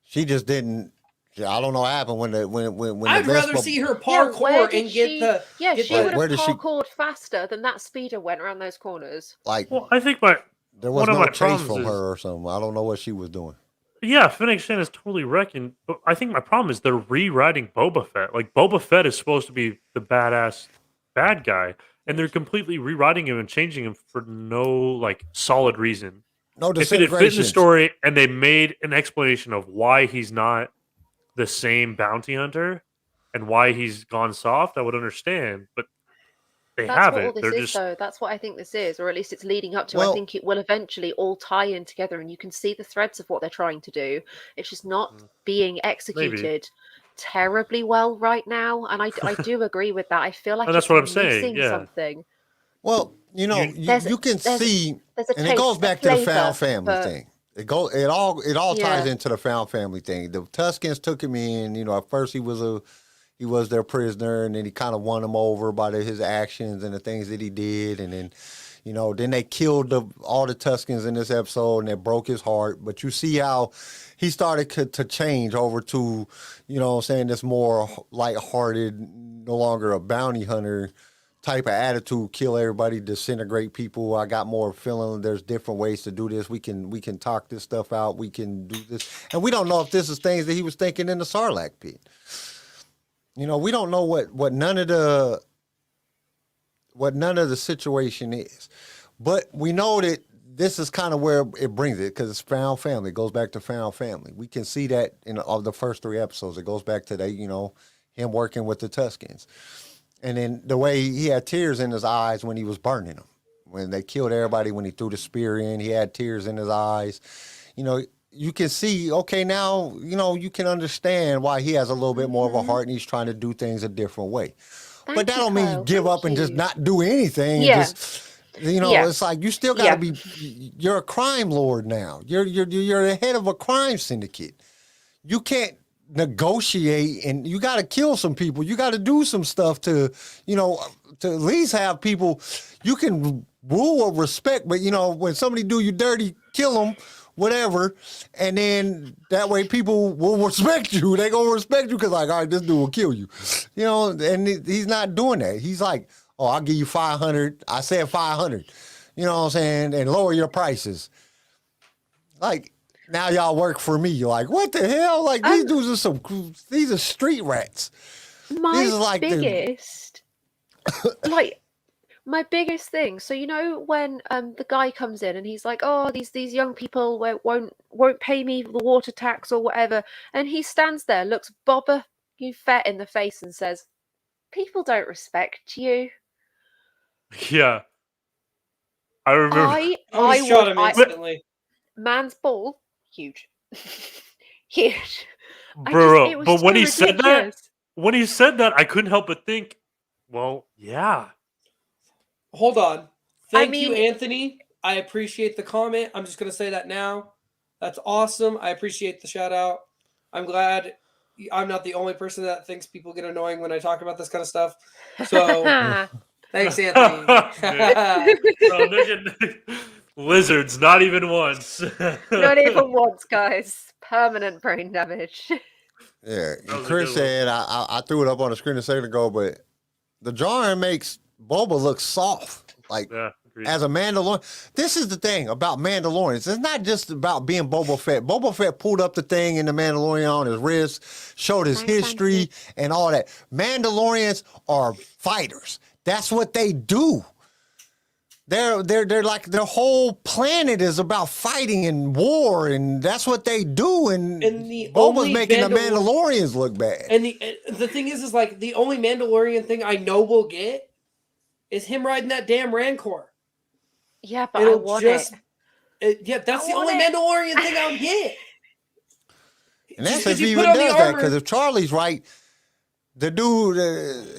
She just didn't. I don't know what happened when
I'd
the
rather
Vespa,
see her
Yeah, where
parkour
did
and get
she?
the.
Yeah,
get
she
the-
would
Where
have
did she-
parkoured faster than that speeder went around those corners.
like
Well, I think
there was
one of
no
my
chase
problems
from
is-
her or something. I don't know what she was doing.
yeah, Fennec Shan is totally wrecking. But I think my problem is they're rewriting Boba Fett. Like Boba Fett is supposed to be the badass bad guy, and they're completely rewriting him and changing him for no like solid reason.
No
If it had fit in the
disintegration.
story and they made an explanation of why he's not the same bounty hunter and why he's gone soft, I would understand. But they
That's what all
haven't.
this
They're
is,
just
though. That's what I think this is, or at least it's leading up to.
Well-
I think it will eventually all tie in together, and you can see the threads of what they're trying to do. It's just not being executed terribly well right now, and I do agree with that. I feel like
And that's
it's
what I'm saying,
missing
yeah.
something.
Well, you know,
There's-
you can
there's-
see,
There's a
and
taste,
it goes
a
back to the
flavour,
found family
but-
thing. It all ties
Yeah.
into the found family thing. The Tuscans took him in. You know, at first he was their prisoner, and then he kind of won them over by his actions and the things that he did, and then. You know, then they killed all the Tuscans in this episode, and it broke his heart. But you see how he started to change over to, you know what I'm saying, this more lighthearted, no longer a bounty hunter type of attitude, kill everybody, disintegrate people. I got more feeling there's different ways to do this. We can talk this stuff out. We can do this. And we don't know if this is things that he was thinking in the Sarlacc pit. You know, we don't know what none of the situation is. But we know that this is kind of where it brings it, because it's found family. It goes back to found family. We can see that in all the first 3 episodes. It goes back to him working with the Tuscans. And then the way he had tears in his eyes when he was burning them. When they killed everybody, when he threw the spear in, he had tears in his eyes. You know, you can see, okay, now, you know, you can understand why he has a little bit more of a heart and he's trying to do things a different way. But that don't mean you give up and just not do anything.
Yeah.
And just, you know, it's like you still got to you're a crime lord now. You're the head of a crime syndicate. You can't negotiate, and you got to kill some people. You got to do some stuff to, you know, to at least have people. You can rule with respect, but you know, when somebody do you dirty, kill them. Whatever, and then that way people will respect you. They gonna respect you because, like, all right, this dude will kill you, you know. And he's not doing that. He's like, oh, I'll give you 500. I said 500, you know what I'm saying, and lower your prices. Like, now y'all work for me. You're like, what the hell? Like, these dudes are these are street rats.
My
These are like
biggest, my biggest thing. So you know when the guy comes in and he's like, "Oh, these young people won't pay me the water tax or whatever," and he stands there, looks Boba Fett in the face, and says, "People don't respect you."
yeah. I remember.
I shot him instantly.
Man's ball, huge, huge.
Bro, but when he
ridiculous.
said that, I couldn't help but think, well, yeah.
Hold on. Thank you,
mean-
Anthony. I appreciate the comment. I'm just going to say that now. That's awesome. I appreciate the shout out. I'm glad I'm not the only person that thinks people get annoying when I talk about this kind of stuff. So, thanks, Anthony.
No, lizards, not even once.
Not even once, guys. Permanent brain damage.
Yeah,
That was a
Chris
good one.
said I threw it up on the screen a second ago, but the drawing makes Boba look soft, like
Yeah, agreed.
as a Mandalorian. This is the thing about Mandalorians. It's not just about being Boba Fett. Boba Fett pulled up the thing in the Mandalorian on his wrist, showed his
Thanks,
history and all that. Mandalorians are fighters. That's what they do. They're like their whole planet is about fighting and war, and that's what they do. And
the
Boba's
only
making the Mandalorians look bad.
And the thing is like the only Mandalorian thing I know we'll get is him riding that damn Rancor.
Yeah, but I want it.
Yeah, that's the
want
only
it.
Mandalorian thing I'll get.
And that's
Just
if
'cause
he
you
even
put on the
does that.
armor.
Because if Charlie's right, the dude,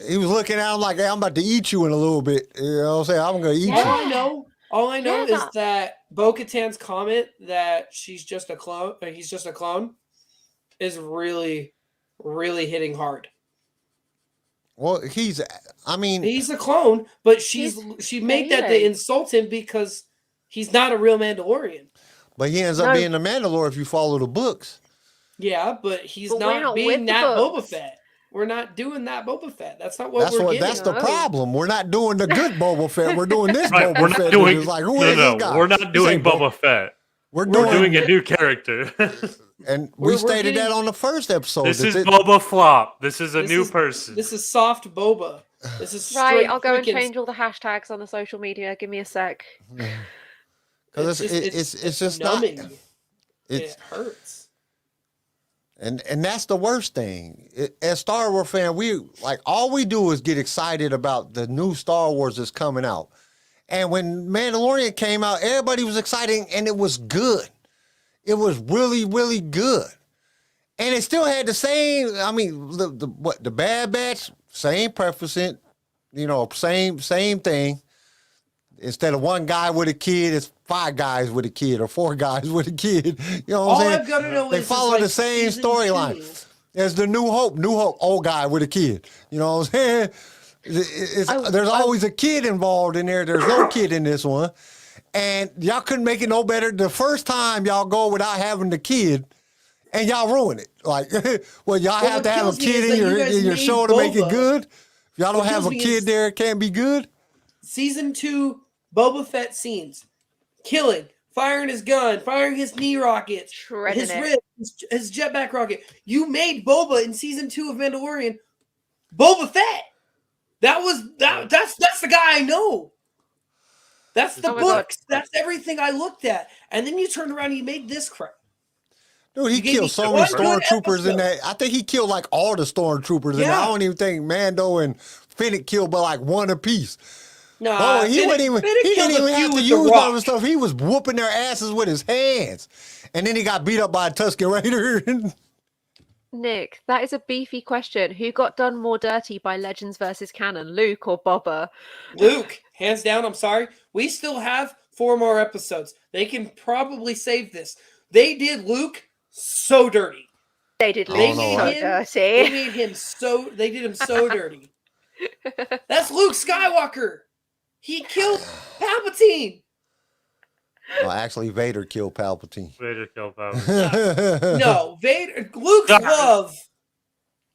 he was looking at him like, hey, I'm about to eat you in a little bit. You know what I'm saying? I'm going to eat
All I know
Yeah,
is that Bo-Katan's comment that she's just a clone, he's just a clone, is really, really hitting hard.
Well, I mean,
He's a clone, but she made that to
failing.
insult him because he's not a real Mandalorian.
but he ends up
No.
being a Mandalore if you follow the books.
Yeah, but he's
But we're
not
not
being
with the
that Boba
books.
Fett. We're not doing that Boba Fett. That's not what we're getting.
That's the
No.
problem. We're not doing the good Boba Fett. We're doing this
Right,
Boba
we're
Fett.
not
which
doing.
is like, who
No,
is
no,
this guy?
we're not
This
doing
ain't
Boba Fett.
We're
We're doing
doing
a new character.
and we
we're
stated that
getting-
on the first episode.
This is
It-
Boba Flop. This is a
This
new
is-
person.
This is soft Boba. This is
Right,
straight
I'll go and
freaking-
change all the hashtags on the social media. Give me a sec.
Because it's just not.
numbing.
It's
It hurts.
and that's the worst thing. As Star Wars fan, all we do is get excited about the new Star Wars that's coming out. And when Mandalorian came out, everybody was excited, and it was good. It was really, really good. And it still had the same. I mean, the Bad Batch, same preference, same thing. Instead of one guy with a kid, it's 5 guys with a kid or 4 guys with a kid. You know what
All
I'm saying?
I've got to know
They
is
follow
like
the same
season
storyline.
2.
As the New Hope, old guy with a kid. You know what I'm saying? There's always a kid involved in there. There's no kid in this one. And y'all couldn't make it no better. The first time y'all go without having the kid, and y'all ruin it. Like, well, y'all have
what
to have a
kills me is
kid
that you
in
guys
your
made
show to make it
Boba.
good. If y'all don't
What
have a
kills me
kid
is-
there, it can't be good.
Season 2 Boba Fett scenes. Killing, firing his gun, firing his knee rockets,
Shredding
his
it.
ribs, his jetpack rocket. You made Boba in season 2 of Mandalorian Boba Fett. That's the guy I know. That's the
Oh my God.
books. That's everything I looked at. And then you turned around and you made this crap.
Dude, he
You gave
killed
me
so
one
many
good
stormtroopers in
episode.
that. I think he killed like all the stormtroopers in that.
Yeah.
I don't even think Mando and Fennec killed but like one apiece.
No,
Oh, he didn't even have to use none of the stuff. He was whooping their asses with his hands. And then he got beat up by a Tusken Raider.
Nick, that is a beefy question. Who got done more dirty by Legends versus Canon, Luke or Boba?
Luke, hands down, I'm sorry. We still have 4 more episodes. They can probably save this. They did Luke so dirty.
They did
I
Luke
don't know,
so
I-
They
dirty.
made him they did him so dirty. That's Luke Skywalker. He killed Palpatine.
Well, actually, Vader killed Palpatine.
Vader killed Palpatine.
No, Vader. Luke's love.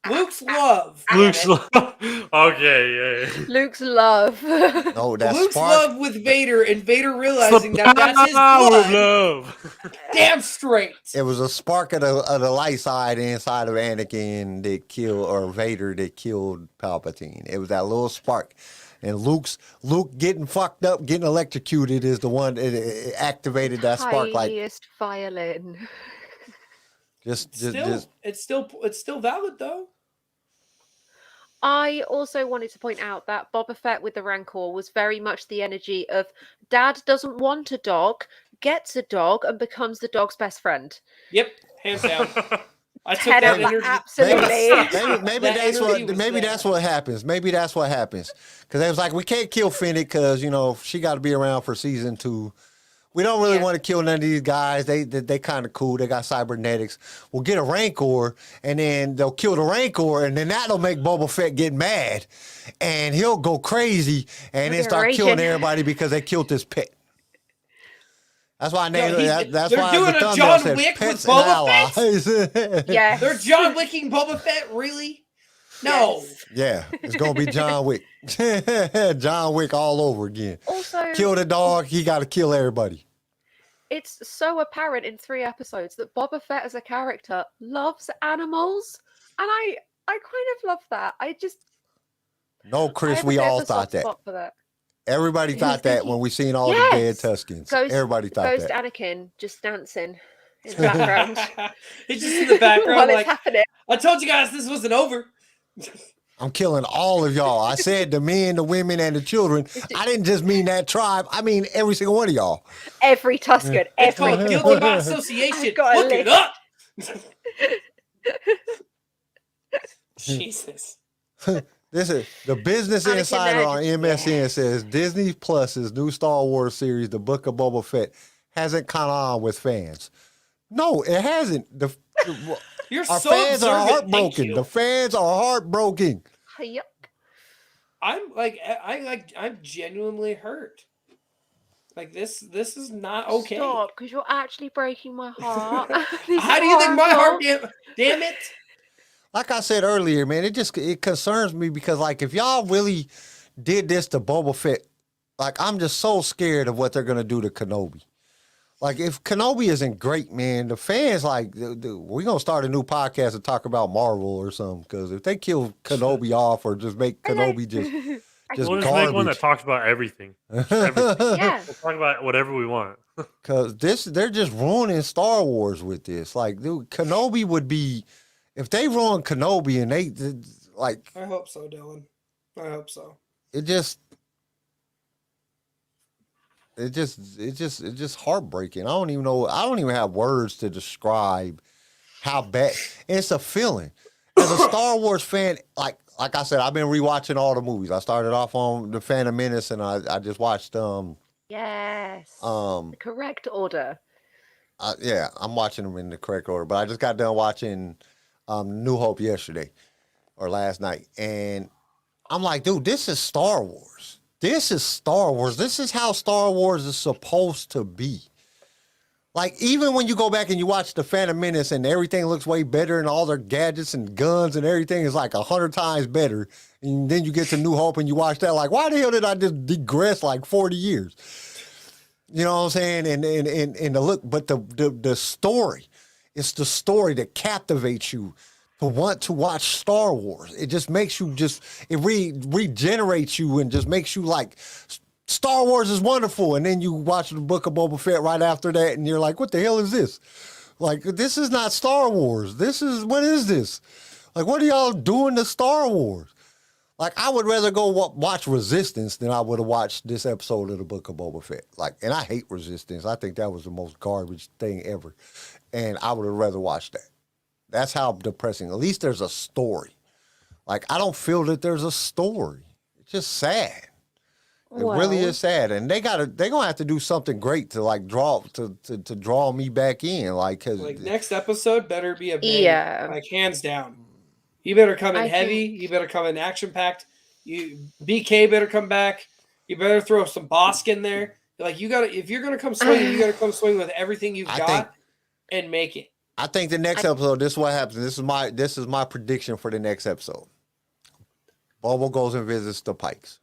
Luke's love.
Luke's okay, yeah.
Luke's love.
No, that's
Luke's
Spark.
love with Vader, and Vader realizing
The
that that's his
power of
blood.
love.
Damn straight.
It was a spark of the light side inside of Anakin that killed, or Vader that killed Palpatine. It was that little spark. And Luke getting fucked up, getting electrocuted is the one that it activated that spark. Like
Tiniest violin.
just
It's still valid though.
I also wanted to point out that Boba Fett with the Rancor was very much the energy of Dad doesn't want a dog, gets a dog, and becomes the dog's best friend.
Yep, hands down. I took
Head
that
up,
energy.
absolutely.
maybe
That
that's
energy
what
was
maybe
there.
that's what happens. Maybe that's what happens. Because they was like, we can't kill Fennec because she got to be around for season 2. We don't really
Yeah.
want to kill none of these guys. They kind of cool. They got cybernetics. We'll get a Rancor, and then they'll kill the Rancor, and then that'll make Boba Fett get mad, and he'll go crazy, and then
He'll
start
raging.
killing everybody because they killed this pet. That's why I named it. That's
they're
why
doing
the
a
thumbnail
John
said
Wick with
pets and
Boba Fett?
allies.
Yeah.
They're John Wicking Boba Fett, really? No.
Yes.
Yeah, it's gonna be John Wick. John Wick all over again.
Also,
Kill the dog, he got to kill everybody.
it's so apparent in 3 episodes that Boba Fett as a character loves animals, and I kind of love that.
No,
I
Chris,
have a
we
bit of
all
a
thought
soft
that.
spot for that.
Everybody
Who's
thought that
thinking-
when we seen all the dead
Yes!
Tuskens.
Ghost,
Everybody thought
Ghost
that.
Anakin just dancing in the background
It's just in the background,
while
like,
it's happening.
I told you guys this wasn't over.
I'm killing all of y'all. I said the men, the women, and the children. I didn't just mean that tribe. I mean every single one of y'all.
Every Tusken,
It's called
every.
guilty by association.
I've got a
Look it
list.
up. Jesus.
This is the Business
Anakin
Insider on
Legend,
MSN says Disney Plus's new Star Wars series, The Book of Boba Fett, hasn't caught on with fans. No, it hasn't.
You're
Our
so
fans are
observant. Thank
heartbroken.
you.
The fans are heartbroken.
Yup.
I'm genuinely hurt. Like this is not okay.
Stop, because you're actually breaking my heart.
How do you think my heart? Damn it!
Like I said earlier, man, it concerns me because like if y'all really did this to Boba Fett, like I'm just so scared of what they're gonna do to Kenobi. Like if Kenobi isn't great, man, the fans like we're gonna start a new podcast and talk about Marvel or something. Because if they kill Kenobi off or just make Kenobi just
We'll just
garbage,
make one that talks about everything. Everything.
Yeah.
We'll talk about whatever we want.
Because they're just ruining Star Wars with this. Like, dude, Kenobi would be, if they ruin Kenobi and they like.
I hope so, Dylan. I hope so.
It's just heartbreaking. I don't even know. I don't even have words to describe how bad. It's a feeling. As a Star Wars fan, like I said, I've been rewatching all the movies. I started off on The Phantom Menace, and I just watched
Yes. The correct order.
yeah, I'm watching them in the correct order. But I just got done watching New Hope yesterday or last night, and I'm like, dude, this is Star Wars. This is Star Wars. This is how Star Wars is supposed to be. Like, even when you go back and you watch The Phantom Menace and everything looks way better and all their gadgets and guns and everything is like 100 times better. And then you get to New Hope and you watch that, like, why the hell did I just digress like 40 years? You know what I'm saying? And the look, but the story, it's the story that captivates you to want to watch Star Wars. It just makes you it regenerates you and just makes you like, Star Wars is wonderful. And then you watch the Book of Boba Fett right after that and you're like, what the hell is this? Like, this is not Star Wars. What is this? Like, what are y'all doing to Star Wars? Like, I would rather go watch Resistance than I would have watched this episode of the Book of Boba Fett. Like, and I hate Resistance. I think that was the most garbage thing ever. And I would have rather watched that. That's how depressing. At least there's a story. Like, I don't feel that there's a story. It's just sad. It really is sad, and they're gonna have to do something great to like draw me back in, like
next episode better be a bang, like hands down. You better come in heavy. You better come in action packed. BK better come back. You better throw some Bosk in there. Like if you're gonna come swinging, you gotta come swing with everything you've got and make it.
I think the next episode, this is what happens. This is my prediction for the next episode. Bobo goes and visits the Pikes.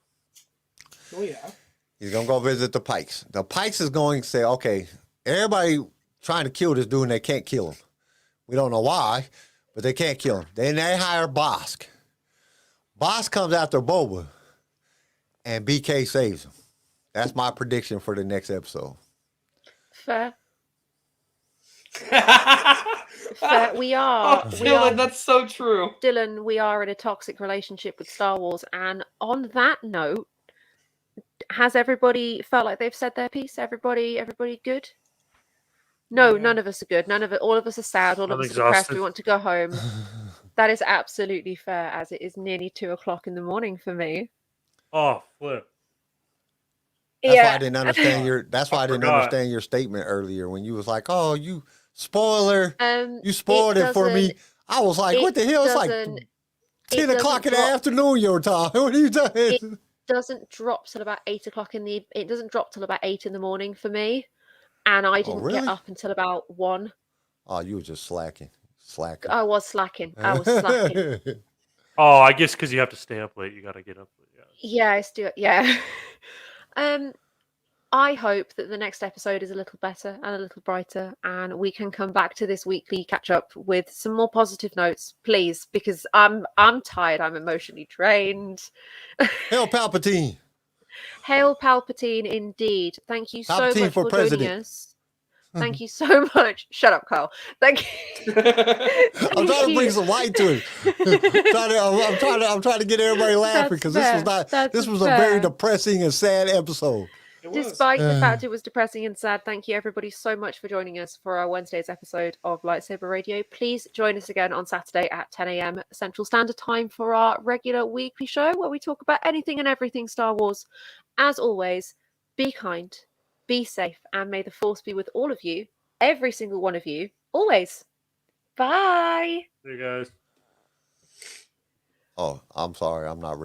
Oh, yeah.
He's going to go visit the Pikes. The Pikes is going to say, okay, everybody trying to kill this dude and they can't kill him. We don't know why, but they can't kill him. Then they hire Bosk. Bosk comes after Boba, and BK saves him. That's my prediction for the next episode.
Fair. Fair. We are.
Dylan, that's so true.
Dylan, we are in a toxic relationship with Star Wars. And on that note, has everybody felt like they've said their piece? Everybody good? No, none of us are good. All of us are sad. All of us are depressed. We want to go home. That is absolutely fair, as it is nearly 2:00 in the morning for me.
Oh, flip.
That's why I didn't understand understand your statement earlier when you was like, "Oh, you spoiler! You spoiled it for me." I was like, "What the hell?" It's like 10:00 in the afternoon your time. What are you doing?
Doesn't drop till about 8:00 it doesn't drop till about 8 in the morning for me, and I didn't get up until about 1.
Oh, you were just slacking.
I was slacking.
Oh, I guess because you have to stay up late, you got to get up late.
Yeah, I do it. Yeah. I hope that the next episode is a little better and a little brighter, and we can come back to this weekly catch up with some more positive notes, please, because I'm tired. I'm emotionally drained.
Hail Palpatine!
Hail Palpatine, indeed. Thank you so
Palpatine
much for
president.
joining us. Thank you so much. Shut up, Carl. Thank you.
I'm trying to bring some light to it. I'm trying to get everybody laughing because this was a very depressing and sad episode.
Despite the fact it was depressing and sad, thank you everybody so much for joining us for our Wednesday's episode of LightSaber Radio. Please join us again on Saturday at 10 a.m. Central Standard Time for our regular weekly show where we talk about anything and everything Star Wars. As always, be kind, be safe, and may the Force be with all of you, every single one of you, always. Bye.
See you guys.
Oh, I'm sorry. I'm not ready.